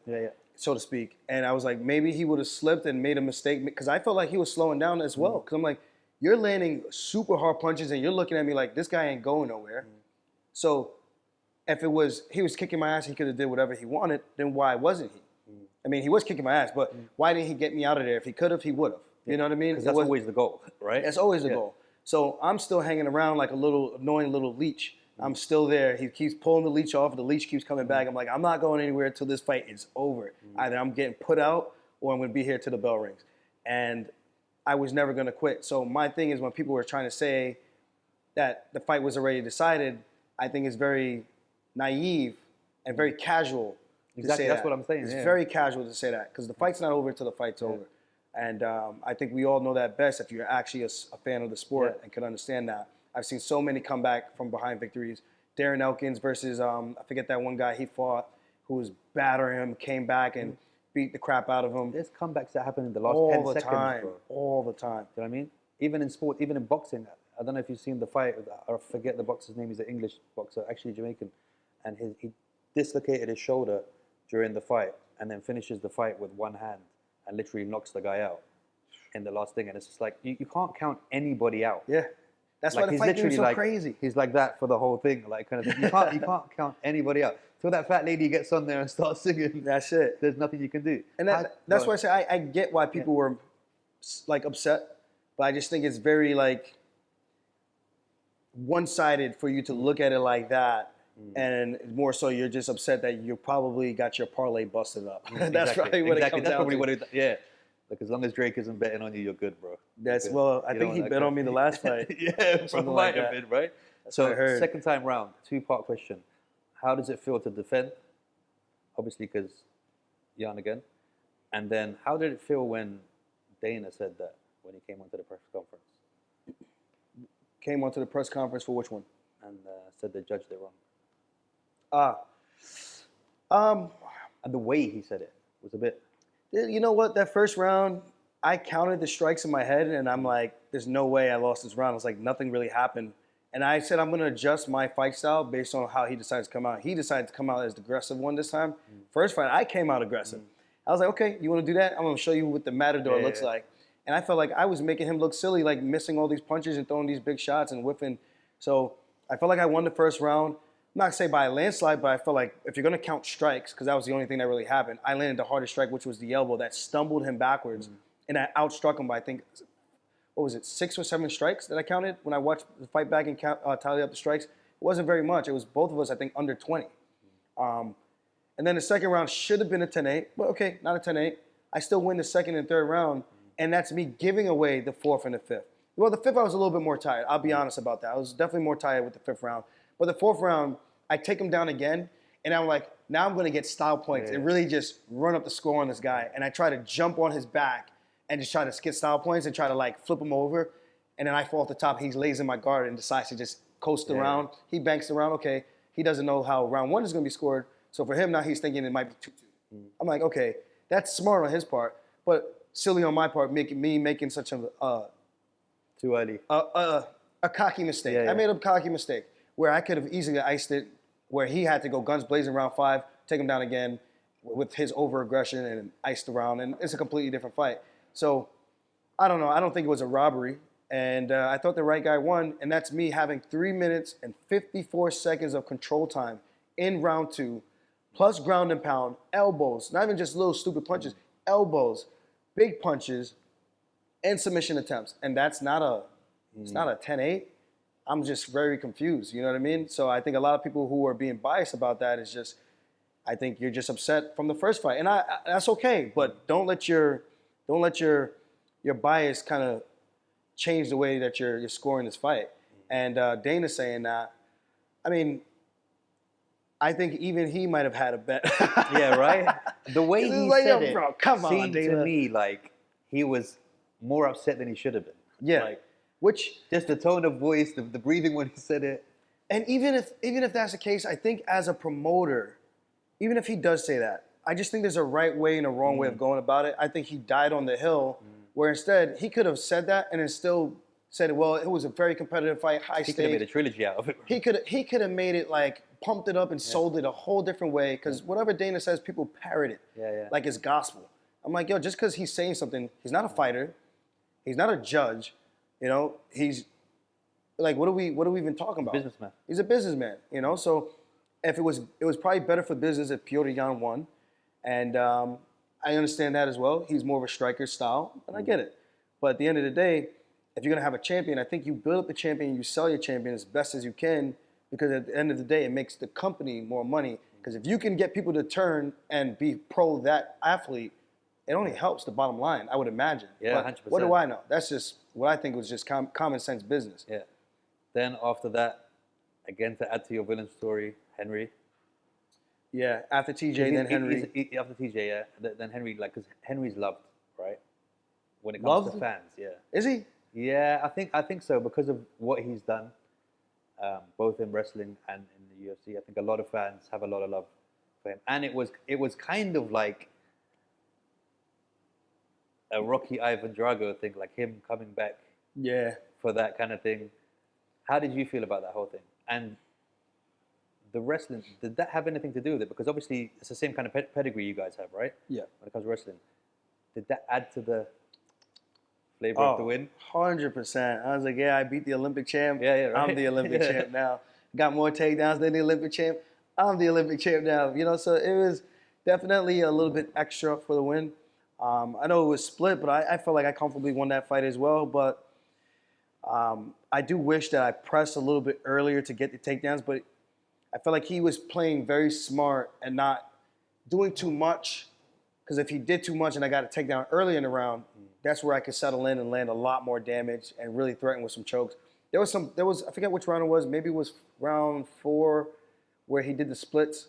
S1: so to speak. And I was like, maybe he would have slipped and made a mistake, because I felt like he was slowing down as well. Because I'm like, you're landing super hard punches and you're looking at me like, this guy ain't going nowhere. So if he was kicking my ass, he could have did whatever he wanted, then why wasn't he? I mean, he was kicking my ass, but why didn't he get me out of there? If he could have, he would have. You know what I mean?
S2: Because that's always the goal, right?
S1: That's always the goal. So I'm still hanging around like a little annoying little leech. I'm still there. He keeps pulling the leech off. The leech keeps coming back. I'm like, I'm not going anywhere until this fight is over. Either I'm getting put out or I'm going to be here till the bell rings. And I was never going to quit. So my thing is, when people were trying to say that the fight was already decided, I think it's very naive and very casual.
S2: Exactly, that's what I'm saying.
S1: It's very casual to say that, because the fight's not over until the fight's over. And I think we all know that best if you're actually a fan of the sport and can understand that. I've seen so many come back from behind victories. Darren Elkins versus, I forget that one guy he fought who was battering him, came back and beat the crap out of him.
S2: There's comebacks that happen in the last 10 seconds, bro.
S1: All the time.
S2: Do you know what I mean? Even in sport, even in boxing. I don't know if you've seen the fight. I forget the boxer's name. He's an English boxer, actually Jamaican. And he dislocated his shoulder during the fight and then finishes the fight with one hand and literally knocks the guy out in the last thing. And it's just like, you can't count anybody out.
S1: Yeah. That's
S2: like
S1: why the
S2: he's
S1: fight game's
S2: literally
S1: so
S2: like
S1: crazy.
S2: he's like that for the whole thing, like kind of thing. You can't count anybody out. Till that fat lady gets on there and starts singing.
S1: That's it.
S2: There's nothing you can do.
S1: And that's why I say I get why people were like upset, but I just think it's very like one-sided for you to look at it like that. And more so, you're just upset that you probably got your parlay busted up. That's probably what it comes down to.
S2: Yeah. Like as long as Drake isn't betting on you, you're good, bro.
S1: That's well. I think he bet on me the last fight.
S2: Yeah,
S1: something
S2: might
S1: like
S2: have
S1: that.
S2: been, right?
S1: That's what I
S2: So
S1: heard.
S2: second time round, 2-part question. How does it feel to defend? Obviously, because Yan again. And then, how did it feel when Dana said that when he came onto the press conference?
S1: Came onto the press conference for which one?
S2: And said they judged it wrong. And the way he said it was a bit.
S1: You know what? That first round, I counted the strikes in my head, and I'm like, "There's no way I lost this round." It's like nothing really happened, and I said I'm going to adjust my fight style based on how he decides to come out. He decided to come out as the aggressive one this time. First fight, I came out aggressive. I was like, "Okay, you want to do that? I'm going to show you what the Matador looks like." And I felt like I was making him look silly, like missing all these punches and throwing these big shots and whiffing. So I felt like I won the first round. I'm not going to say by a landslide, but I felt like if you're going to count strikes, because that was the only thing that really happened, I landed the hardest strike, which was the elbow that stumbled him backwards. And I outstruck him by, I think, what was it, 6 or 7 strikes that I counted when I watched the fight back and tallied up the strikes. It wasn't very much. It was both of us, I think, under 20. And then the second round should have been a 10-8, but okay, not a 10-8. I still win the second and third round, and that's me giving away the fourth and the fifth. Well, the fifth I was a little bit more tired. I'll be honest about that. I was definitely more tired with the fifth round. But the fourth round, I take him down again, and I'm like, now I'm going to get style points and really just run up the score on this guy. And I try to jump on his back and just try to get style points and try to like flip him over. And then I fall off the top. He lays in my guard and decides to just coast around. He banks around. Okay, he doesn't know how round one is going to be scored. So for him now, he's thinking it might be 2-2. I'm like, okay, that's smart on his part, but silly on my part, making such a
S2: Too early.
S1: A cocky mistake. I made a cocky mistake where I could have easily iced it, where he had to go guns blazing round 5, take him down again with his over-aggression and iced the round, and it's a completely different fight. So I don't know. I don't think it was a robbery, and I thought the right guy won, and that's me having 3 minutes and 54 seconds of control time in round 2, plus ground and pound, elbows, not even just little stupid punches, elbows, big punches, and submission attempts, and that's not it's not a 10-8. I'm just very confused, you know what I mean? So I think a lot of people who are being biased about that is just, I think you're just upset from the first fight, and that's okay. But don't let your bias kind of change the way that you're scoring this fight. And Dana saying that, I mean, I think even he might have had a bet.
S2: Yeah, right. The way he
S1: like,
S2: said
S1: yo,
S2: it
S1: bro, come on,
S2: seemed
S1: Dana.
S2: to me like he was more upset than he should have been.
S1: Yeah.
S2: Like,
S1: Which,
S2: just the tone of voice, the breathing when he said it.
S1: and even if that's the case, I think as a promoter, even if he does say that, I just think there's a right way and a wrong way of going about it. I think he died on the hill, where instead he could have said that and then still said, well, it was a very competitive fight, high stakes.
S2: He could have made a trilogy out of it.
S1: He could have made it like pumped it up and sold it a whole different way, because whatever Dana says, people parrot it like it's gospel. I'm like, yo, just because he's saying something, he's not a fighter, he's not a judge, you know, he's like, what are we even talking about?
S2: Businessman.
S1: He's a businessman, you know. So if it was probably better for business if Petr Yan won, and I understand that as well. He's more of a striker style, and I get it. But at the end of the day, if you're gonna have a champion, I think you build up the champion, and you sell your champion as best as you can, because at the end of the day, it makes the company more money. Because if you can get people to turn and be pro that athlete, it only helps the bottom line, I would imagine.
S2: Yeah,
S1: but
S2: 100%.
S1: what do I know? That's just what I think was just common sense business.
S2: Yeah. Then after that, again to add to your villain story, Henry.
S1: Yeah, after TJ, then Henry.
S2: After TJ, yeah. Then Henry, like, because Henry's loved, right? When it comes to fans, yeah.
S1: Is he?
S2: Yeah, I think so, because of what he's done, both in wrestling and in the UFC. I think a lot of fans have a lot of love for him, and it was kind of like a Rocky Ivan Drago thing, like him coming back.
S1: Yeah.
S2: For that kind of thing. How did you feel about that whole thing? And the wrestling, did that have anything to do with it? Because obviously it's the same kind of pedigree you guys have, right?
S1: Yeah.
S2: When it comes to wrestling. Did that add to the flavor of the win?
S1: 100%. I was like, yeah, I beat the Olympic champ.
S2: Yeah, right.
S1: I'm the Olympic champ now. Got more takedowns than the Olympic champ. I'm the Olympic champ now. You know, so it was definitely a little bit extra for the win. I know it was split, but I felt like I comfortably won that fight as well. But I do wish that I pressed a little bit earlier to get the takedowns, but I felt like he was playing very smart and not doing too much. Because if he did too much and I got a takedown early in the round, that's where I could settle in and land a lot more damage and really threaten with some chokes. There was I forget which round it was. Maybe it was round 4 where he did the splits.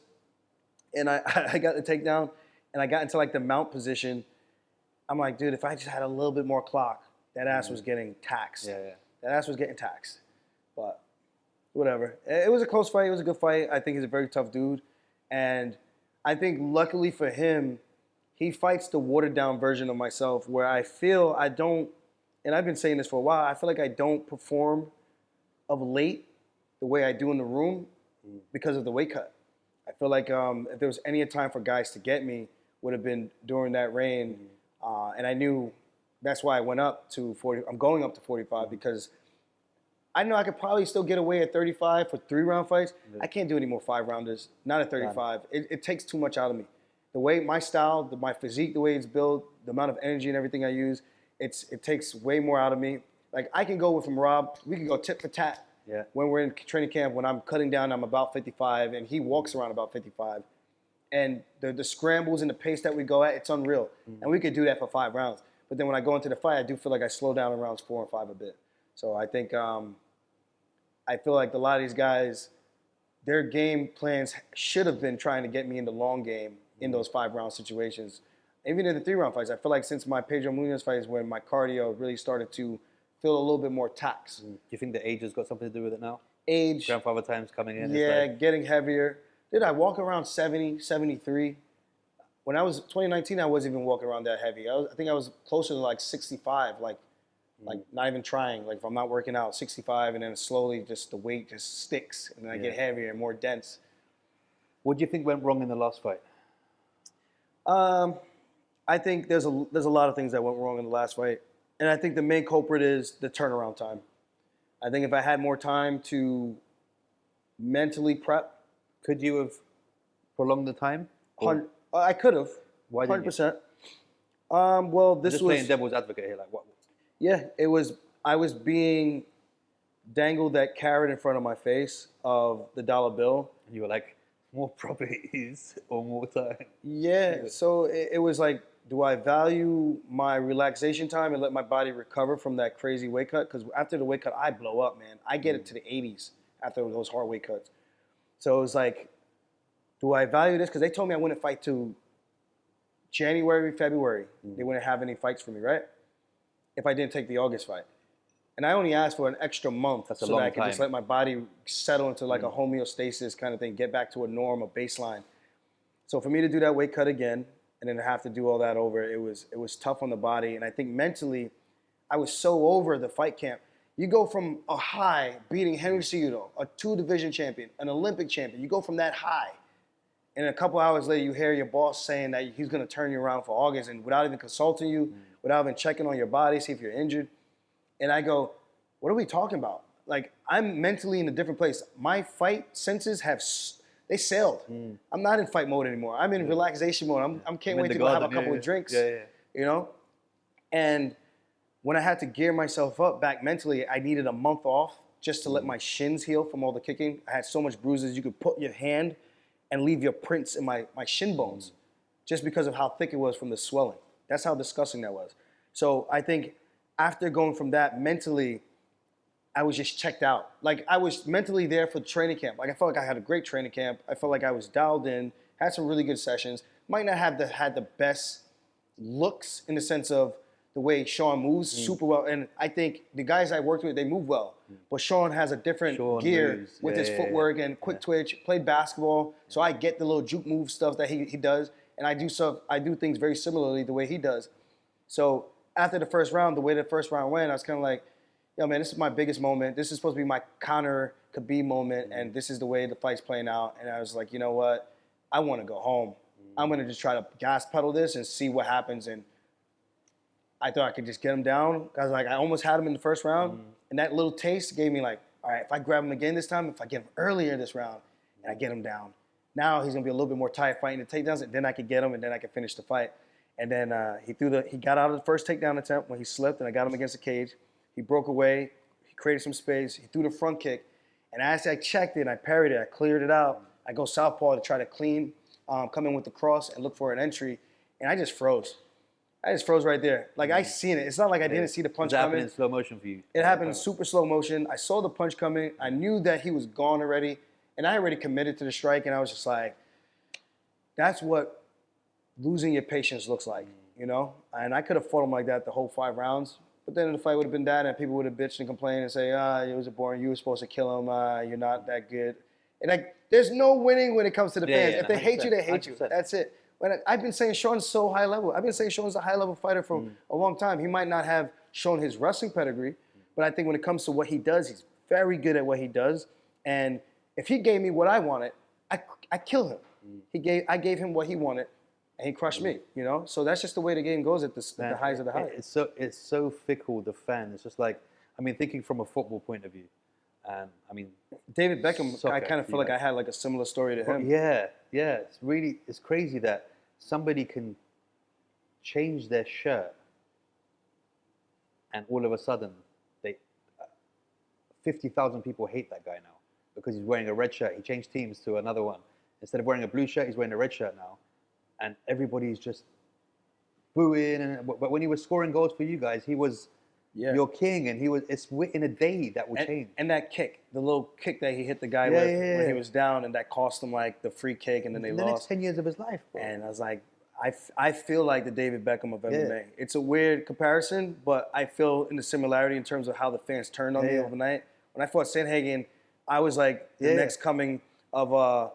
S1: And I got the takedown and I got into like the mount position. I'm like, dude, if I just had a little bit more clock, that ass was getting taxed.
S2: Yeah.
S1: That ass was getting taxed. But whatever. It was a close fight. It was a good fight. I think he's a very tough dude. And I think luckily for him, he fights the watered-down version of myself where I feel I don't, and I've been saying this for a while, I feel like I don't perform of late the way I do in the room because of the weight cut. I feel like if there was any time for guys to get me, would have been during that reign. And I knew that's why I went up to 40. I'm going up to 45 because I know I could probably still get away at 35 for 3-round fights. I can't do any more 5-rounders, not at 35. It takes too much out of me. The way my style, my physique, the way it's built, the amount of energy and everything I use, it takes way more out of me. Like I can go with Rob, we can go tit for tat.
S2: Yeah.
S1: When we're in training camp, when I'm cutting down, I'm about 55, and he walks around about 55. And the scrambles and the pace that we go at, it's unreal. And we could do that for 5 rounds. But then when I go into the fight, I do feel like I slow down in rounds 4 and 5 a bit. So I think I feel like a lot of these guys, their game plans should have been trying to get me in the long game in those 5-round situations. Even in the 3-round fights, I feel like since my Pedro Munoz fight is when my cardio really started to feel a little bit more tax.
S2: Do you think the age has got something to do with it now?
S1: Age.
S2: Grandfather times coming in.
S1: Yeah, getting heavier. Dude, I walk around 70, 73. When I was 2019, I wasn't even walking around that heavy. I think I was closer to like 65, like not even trying. Like if I'm not working out, 65, and then slowly just the weight just sticks, and then I get heavier and more dense.
S2: What do you think went wrong in the last fight?
S1: I think there's a lot of things that went wrong in the last fight, and I think the main culprit is the turnaround time. I think if I had more time to mentally prep,
S2: could you have prolonged the time?
S1: I could have.
S2: Why didn't
S1: 100%. Well, this
S2: just
S1: was
S2: playing devil's advocate here. Like what?
S1: Yeah, it was. I was being dangled that carrot in front of my face of the dollar bill.
S2: And you were like, more properties or more time.
S1: Yeah, so it was like, do I value my relaxation time and let my body recover from that crazy weight cut? Because after the weight cut, I blow up, man. I get it to the 80s after those hard weight cuts. So it was like, do I value this? Because they told me I wouldn't fight till January, February. They wouldn't have any fights for me, right? If I didn't take the August fight. And I only asked for an extra month so that I could just let my body settle into like a homeostasis kind of thing, get back to a norm, a baseline. So for me to do that weight cut again and then have to do all that over, it was tough on the body. And I think mentally, I was so over the fight camp. You go from a high, beating Henry Cejudo, a 2-division champion, an Olympic champion. You go from that high, and a couple hours later, you hear your boss saying that he's going to turn you around for August, and without even consulting you, without even checking on your body, see if you're injured. And I go, what are we talking about? Like, I'm mentally in a different place. My fight senses they sailed. I'm not in fight mode anymore. I'm in relaxation mode. I can't wait to go have a couple of drinks, you know? And when I had to gear myself up back mentally, I needed a month off just to let my shins heal from all the kicking. I had so much bruises. You could put your hand and leave your prints in my shin bones just because of how thick it was from the swelling. That's how disgusting that was. So I think after going from that mentally, I was just checked out. Like I was mentally there for training camp. Like I felt like I had a great training camp. I felt like I was dialed in, had some really good sessions. Might not have had the best looks in the sense of the way Sean moves super well. And I think the guys I worked with, they move well. But Sean has a different gear with his footwork and quick twitch, played basketball. So I get the little juke move stuff that he does. And I do things very similarly the way he does. So after the first round, the way the first round went, I was kind of like, yo, man, this is my biggest moment. This is supposed to be my Conor Khabib moment, and this is the way the fight's playing out. And I was like, you know what? I want to go home. I'm going to just try to gas pedal this and see what happens. And I thought I could just get him down. I was like, I almost had him in the first round. And that little taste gave me like, all right, if I grab him again this time, if I get him earlier this round and I get him down, now he's gonna be a little bit more tired fighting the takedowns, and then I could get him and then I could finish the fight. And then he got out of the first takedown attempt when he slipped, and I got him against the cage. He broke away, he created some space, he threw the front kick, and as I checked it, I parried it, I cleared it out. I go southpaw to try to clean, come in with the cross and look for an entry, and I just froze. I just froze right there. Like, I seen it. It's not like I didn't see the punch coming.
S2: It happened in slow motion for you.
S1: It happened in super slow motion. I saw the punch coming. I knew that he was gone already, and I already committed to the strike, and I was just like, that's what losing your patience looks like, you know? And I could have fought him like that the whole 5 rounds, but then the fight would have been that, and people would have bitched and complained and say, it was boring. You were supposed to kill him. You're not that good. And there's no winning when it comes to the fans. If they hate you, they hate you. That's it. I've been saying Sean's so high level. I've been saying Sean's a high level fighter for a long time. He might not have shown his wrestling pedigree, but I think when it comes to what he does, he's very good at what he does. And if he gave me what I wanted, I kill him. I gave him what he wanted, and he crushed me. You know, so that's just the way the game goes at the highs of the highs.
S2: It's so fickle. The fan. It's just like, I mean, thinking from a football point of view. I mean,
S1: David Beckham, I kind of feel like I had like a similar story to him.
S2: Yeah. It's crazy that somebody can change their shirt and all of a sudden 50,000 people hate that guy now because he's wearing a red shirt. He changed teams to another one. Instead of wearing a blue shirt, he's wearing a red shirt now. And everybody's just booing. But when he was scoring goals for you guys, he was your king, and it's in a day that will change. And
S1: that kick, the little kick that he hit the guy with when he was down, and that cost him like the free kick, and then they lost.
S2: The next 10 years of his life, bro.
S1: And I was like, I feel like the David Beckham of MMA. It's a weird comparison, but I feel in the similarity in terms of how the fans turned on me overnight. When I fought Sandhagen, I was like the next coming of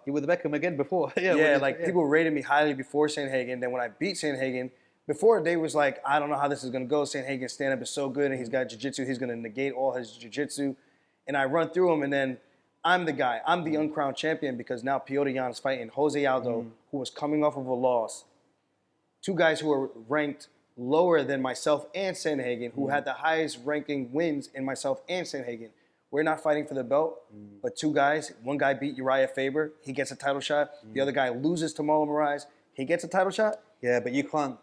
S2: you were the Beckham again before.
S1: People rated me highly before Sandhagen. Then when I beat Sandhagen, before they was like, I don't know how this is gonna go. Sandhagen's stand-up is so good, and he's got jiu-jitsu. He's gonna negate all his jiu-jitsu. And I run through him, and then I'm the guy. I'm the uncrowned champion because now Petr Yan is fighting Jose Aldo, who was coming off of a loss. 2 guys who are ranked lower than myself and Sandhagen, who had the highest ranking wins in myself and Sandhagen. We're not fighting for the belt, but 2 guys. One guy beat Uriah Faber. He gets a title shot. The other guy loses to Marlon Moraes. He gets a title shot.
S2: Yeah, but you can't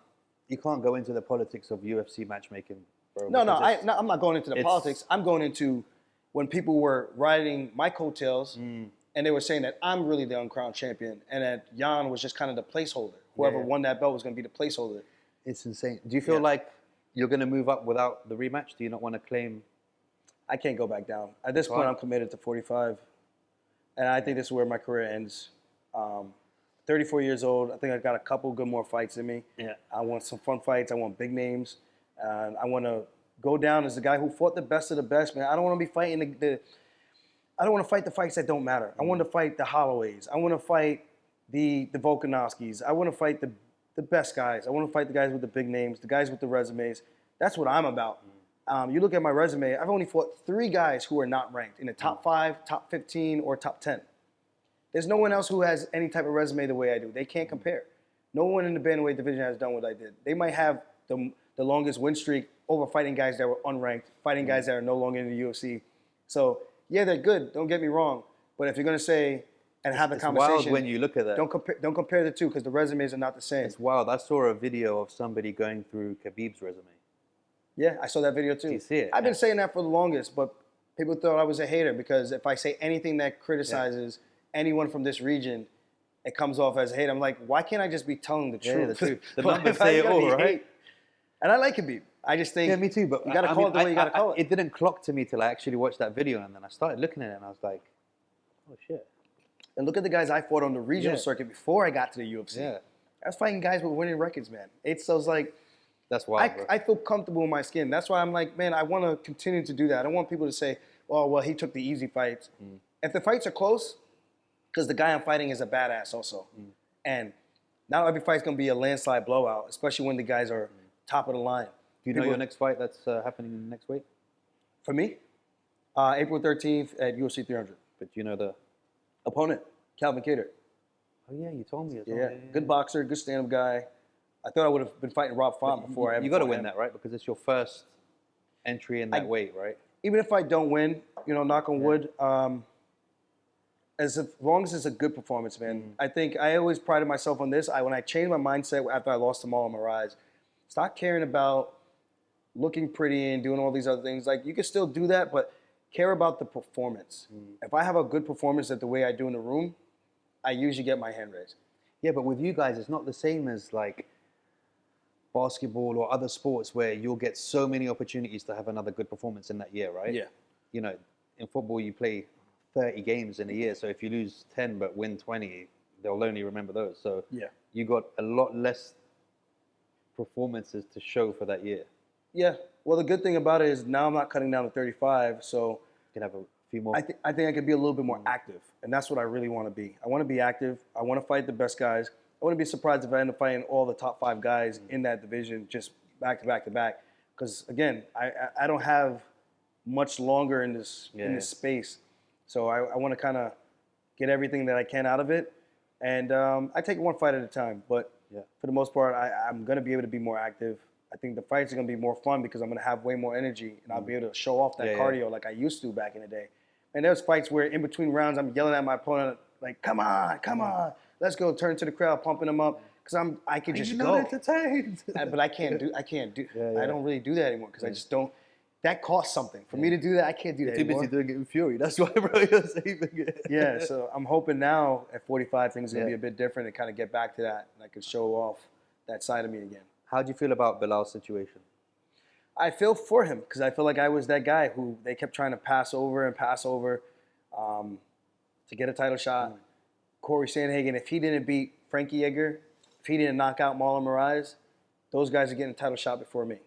S2: go into the politics of UFC matchmaking, bro.
S1: No, I'm not going into the politics. I'm going into when people were riding my coattails and they were saying that I'm really the uncrowned champion and that Yan was just kind of the placeholder. Whoever won that belt was going to be the placeholder.
S2: It's insane. Do you feel like you're going to move up without the rematch? Do you not want to claim?
S1: I can't go back down. At this point, I'm committed to 45. And I think this is where my career ends. 34 years old. I think I've got a couple good more fights in me. Yeah. I want some fun fights. I want big names. I want to go down as the guy who fought the best of the best, man. I don't want to be fighting I don't want to fight the fights that don't matter. I want to fight the Holloways. I want to fight the Volkanovskis. I want to fight the best guys. I want to fight the guys with the big names, the guys with the resumes. That's what I'm about. You look at my resume, I've only fought 3 guys who are not ranked in the top 5, top 15, or top 10. There's no one else who has any type of resume the way I do. They can't compare. No one in the bantamweight division has done what I did. They might have the longest win streak over fighting guys that were unranked, fighting guys that are no longer in the UFC. So, yeah, they're good. Don't get me wrong. But if you're going to say and have the conversation.
S2: It's wild when you look at that.
S1: Don't compare the two because the resumes are not the same.
S2: It's wild. I saw a video of somebody going through Khabib's resume.
S1: Yeah, I saw that video too.
S2: Do you see it?
S1: I've been saying that for the longest, but people thought I was a hater because if I say anything that criticizes anyone from this region, it comes off as hate. I'm like, why can't I just be telling the truth?
S2: The truth. The numbers say it all, right?
S1: Hate? And I like Khabib. I just think.
S2: Yeah, me too. But
S1: you got to call it the way you got to call it.
S2: It didn't clock to me till I actually watched that video, and then I started looking at it, and I was like, oh shit.
S1: And look at the guys I fought on the regional circuit before I got to the UFC. Yeah. I was fighting guys with winning records, man. So it's like.
S2: That's wild, bro.
S1: I feel comfortable in my skin. That's why I'm like, man, I want to continue to do that. I don't want people to say, oh, well, he took the easy fights. If the fights are close, because the guy I'm fighting is a badass also. And not every fight's going to be a landslide blowout, especially when the guys are top of the line.
S2: Do you know your next fight that's happening next week?
S1: For me? April 13th at UFC 300.
S2: But you know the
S1: opponent, Calvin Kattar.
S2: Oh, yeah, you told me.
S1: Yeah, good boxer, good stand-up guy. I thought I would have been fighting Rob Font before I ever
S2: You got to
S1: fought
S2: win
S1: him.
S2: that, right? Because it's your first entry in that weight, right?
S1: Even if I don't win, you know, knock on wood, as long as it's a good performance, man. I think I always prided myself on this. When I changed my mindset after I lost to Marlon Moraes, stop caring about looking pretty and doing all these other things. Like, you can still do that, but care about the performance. If I have a good performance at the way I do in the room, I usually get my hand raised.
S2: Yeah, but with you guys, it's not the same as like basketball or other sports where you'll get so many opportunities to have another good performance in that year, right?
S1: Yeah.
S2: You know, in football, you play 30 games in a year. So if you lose 10 but win 20, they'll only remember those. So
S1: Yeah.
S2: you got a lot less performances to show for that year.
S1: Yeah. Well, the good thing about it is now I'm not cutting down to 35, so
S2: You can have a few more.
S1: I think I could be a little bit more active, and that's what I really want to be. I want to be active. I want to fight the best guys. I wouldn't be surprised if I end up fighting all the top 5 guys in that division just back to back to back. Because again, I don't have much longer in this space, so I want to kind of get everything that I can out of it, and I take it one fight at a time. But for the most part, I'm going to be able to be more active. I think the fights are going to be more fun because I'm going to have way more energy, and I'll be able to show off that cardio like I used to back in the day. And there's fights where in between rounds, I'm yelling at my opponent, like, come on, let's go, turn to the crowd, pumping them up, because I can just go.
S2: Entertained.
S1: But I don't really do that anymore because I just don't. That costs something. For me to do that, I can't do that anymore.
S2: Too busy doing it with Fury. That's why, bro, you're saving it.
S1: Yeah, so I'm hoping now at 45 things are going to be a bit different and kind of get back to that, and I can show off that side of me again.
S2: How do you feel about Belal's situation?
S1: I feel for him because I feel like I was that guy who they kept trying to pass over to get a title shot. Corey Sandhagen, if he didn't beat Frankie Edgar, if he didn't knock out Marlon Moraes, those guys are getting a title shot before me.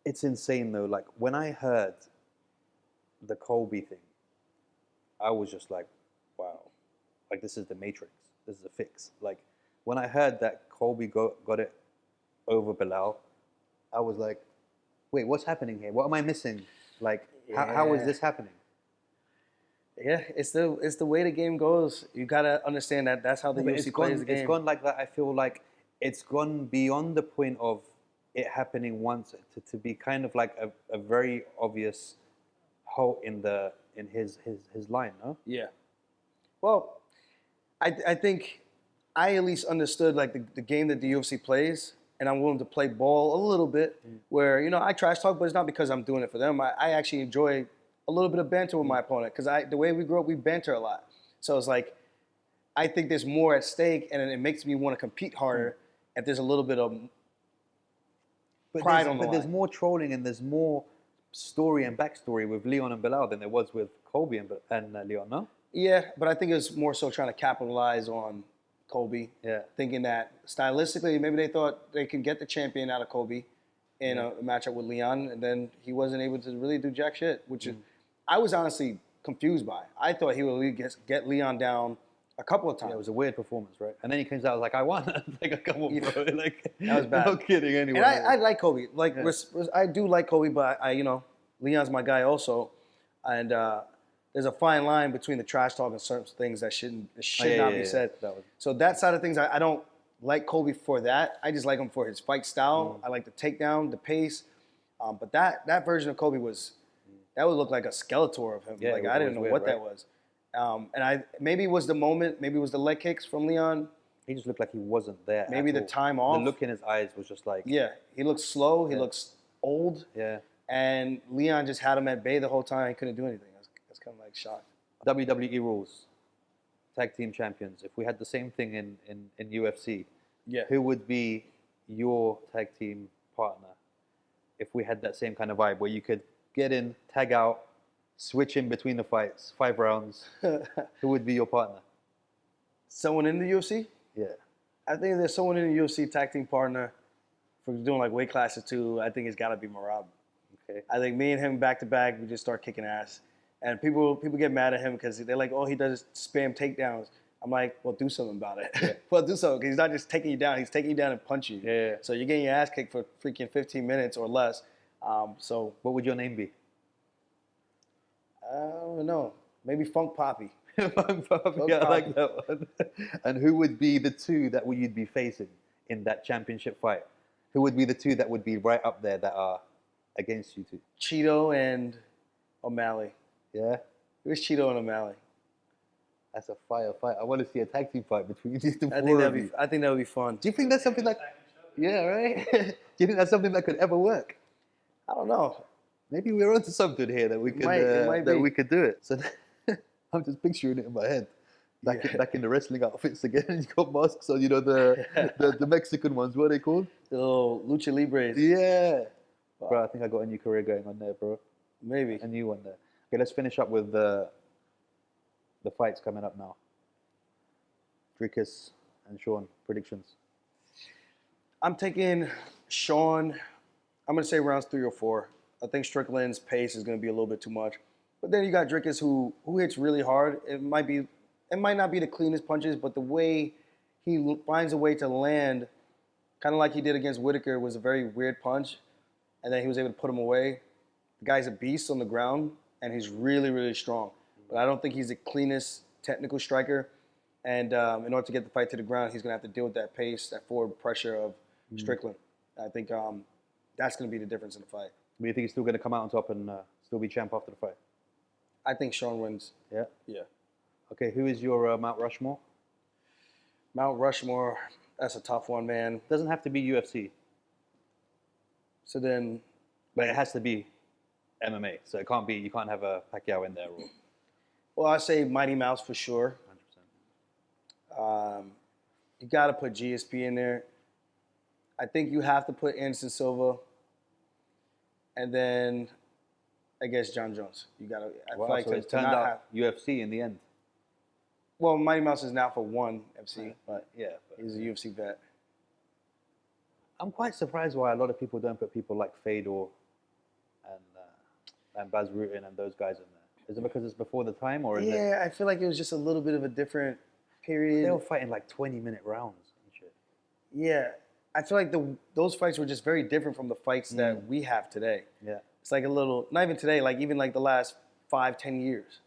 S2: It's insane though. Like when I heard the Colby thing, I was just like, wow, like this is the Matrix. This is a fix. Like when I heard that Colby got it over Belal, I was like, wait, what's happening here? What am I missing? Like, how is this happening?
S1: Yeah, it's the way the game goes. You gotta understand that that's how the UFC plays the game.
S2: It's gone like that. I feel like it's gone beyond the point of it happening once to be kind of like a very obvious hole in his line, no?
S1: Yeah. Well, I think I at least understood like the game that the UFC plays, and I'm willing to play ball a little bit. Where I trash talk, but it's not because I'm doing it for them. I actually enjoy a little bit of banter with my opponent because the way we grew up, we banter a lot. So it's like I think there's more at stake, and it makes me want to compete harder if there's a little bit of pride on the line.
S2: But there's more trolling and there's more story and backstory with Leon and Belal than there was with Colby and Leon, no?
S1: Yeah, but I think it's more so trying to capitalize on Colby.
S2: Yeah.
S1: Thinking that stylistically, maybe they thought they could get the champion out of Colby in a matchup with Leon, and then he wasn't able to really do jack shit, which is, I was honestly confused by. I thought he would get Leon down a couple of times.
S2: Yeah, it was a weird performance, right? And then he comes out like, I won. Like, come on, bro. Like,
S1: that was bad.
S2: No kidding, anyway.
S1: And I like Colby. Like, I do like Colby, but Leon's my guy also. And there's a fine line between the trash talk and certain things that should not be said. So that side of things, I don't like Colby for that. I just like him for his fight style. I like the takedown, the pace. But that version of Colby that would look like a Skeletor of him.
S2: Yeah,
S1: like I didn't know
S2: weird,
S1: what
S2: right?
S1: that was. And maybe it was the moment, maybe it was the leg kicks from Leon.
S2: He just looked like he wasn't there.
S1: Maybe the time off.
S2: The look in his eyes was just like...
S1: Yeah, he looks slow. He looks old.
S2: Yeah.
S1: And Leon just had him at bay the whole time. He couldn't do anything. I was kind of like shocked.
S2: WWE rules. Tag team champions. If we had the same thing in UFC, who would be your tag team partner if we had that same kind of vibe where you could get in, tag out, switch in between the fights, 5 rounds? Who would be your partner?
S1: Someone in the UFC?
S2: Yeah.
S1: I think there's someone in the UFC tag team partner for doing like weight classes too. I think it's got to be Merab.
S2: Okay.
S1: I think me and him back to back, we just start kicking ass. And people get mad at him because they're like, oh, he does spam takedowns. I'm like, well, do something about it.
S2: Yeah.
S1: Well, do something, because he's not just taking you down. He's taking you down and punching you.
S2: Yeah.
S1: So you're getting your ass kicked for freaking 15 minutes or less. So
S2: what would your name be?
S1: I don't know. Maybe Funk Poppy.
S2: Funk Poppy. I like that one. And who would be the two that you'd be facing in that championship fight, who would be the two that would be right up there that are against you two?
S1: Cheeto and O'Malley.
S2: Yeah?
S1: It was Cheeto and O'Malley.
S2: That's a fire fight. I want to see a tag team fight between these two.
S1: I think that would be fun.
S2: Do you think that's something that... Yeah, right? Do you think that's something that could ever work?
S1: I don't know.
S2: Maybe we're onto something here that we could we could do it. So I'm just picturing it in my head. Back in the wrestling outfits again. You got masks on, you know, the Mexican ones. What are they called?
S1: The little lucha libres.
S2: Yeah. Wow. Bro, I think I got a new career going on there, bro.
S1: Maybe.
S2: A new one there. Okay, let's finish up with the fights coming up now. Dricus and Sean, predictions.
S1: I'm taking Sean. I'm going to say rounds 3 or 4. I think Strickland's pace is going to be a little bit too much. But then you got Dricus who hits really hard. It might not be the cleanest punches, but the way he finds a way to land, kind of like he did against Whitaker, was a very weird punch. And then he was able to put him away. The guy's a beast on the ground, and he's really, really strong. But I don't think he's the cleanest technical striker. And in order to get the fight to the ground, he's going to have to deal with that pace, that forward pressure of Strickland. I think that's going to be the difference in the fight.
S2: Do you think he's still going to come out on top and still be champ after the fight?
S1: I think Sean wins.
S2: Yeah?
S1: Yeah.
S2: Okay, who is your Mount Rushmore?
S1: Mount Rushmore, that's a tough one, man.
S2: Doesn't have to be UFC.
S1: So then...
S2: But it has to be MMA. So it can't be, you can't have a Pacquiao in there. Or...
S1: Well, I say Mighty Mouse for sure.
S2: 100%.
S1: You got to put GSP in there. I think you have to put Anderson Silva. And then, I guess, John Jones. You got to...
S2: Wow, so it's turned out UFC in the end.
S1: Well, Mighty Mouse is now for one FC, but
S2: yeah,
S1: he's a UFC vet.
S2: I'm quite surprised why a lot of people don't put people like Fedor and Baz Rutten and those guys in there. Is it because it's before the time, or is it?
S1: Yeah, I feel like it was just a little bit of a different period.
S2: They were fighting like 20-minute rounds and shit.
S1: Yeah, I feel like those fights were just very different from the fights that we have today.
S2: Yeah,
S1: it's like a little, not even today, like even like the last 5-10 years.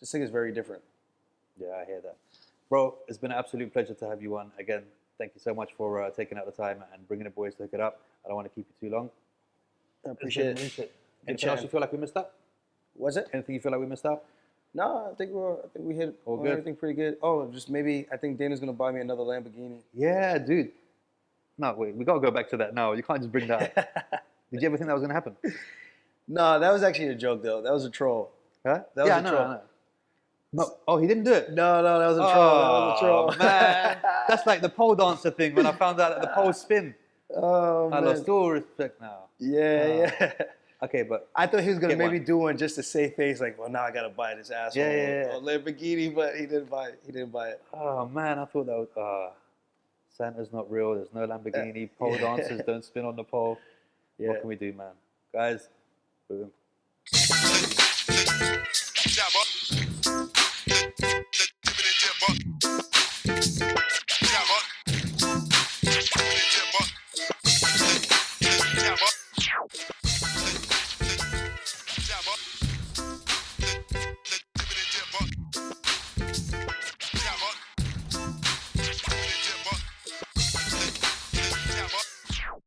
S1: This thing is very different.
S2: Yeah, I hear that. Bro, it's been an absolute pleasure to have you on. Again, thank you so much for taking out the time and bringing the boys to hook it up. I don't want to keep you too long.
S1: I appreciate it.
S2: Anything else you feel like we missed out?
S1: Was it?
S2: Anything you feel like we missed out?
S1: No, I think we hit everything pretty good. Oh, just maybe I think Dana's gonna buy me another Lamborghini.
S2: Yeah, dude. No, wait, we gotta go back to that now. You can't just bring that up. Did you ever think that was gonna happen?
S1: No, that was actually a joke though. That was a troll.
S2: Huh?
S1: That was a troll.
S2: No. Oh, he didn't do it?
S1: No, that was a troll. That was a troll.
S2: Man. That's like the pole dancer thing when I found out that the poles spin.
S1: Oh, man.
S2: I lost all respect now.
S1: Yeah.
S2: Okay, but...
S1: I thought he was going to maybe do one just to save face, like, well, now I got to buy this asshole a Lamborghini, but he didn't buy it. He didn't buy it.
S2: Oh, man, I thought that was... Santa's not real. There's no Lamborghini. Pole dancers don't spin on the pole. Yeah. What can we do, man? Guys, boom. Jabba.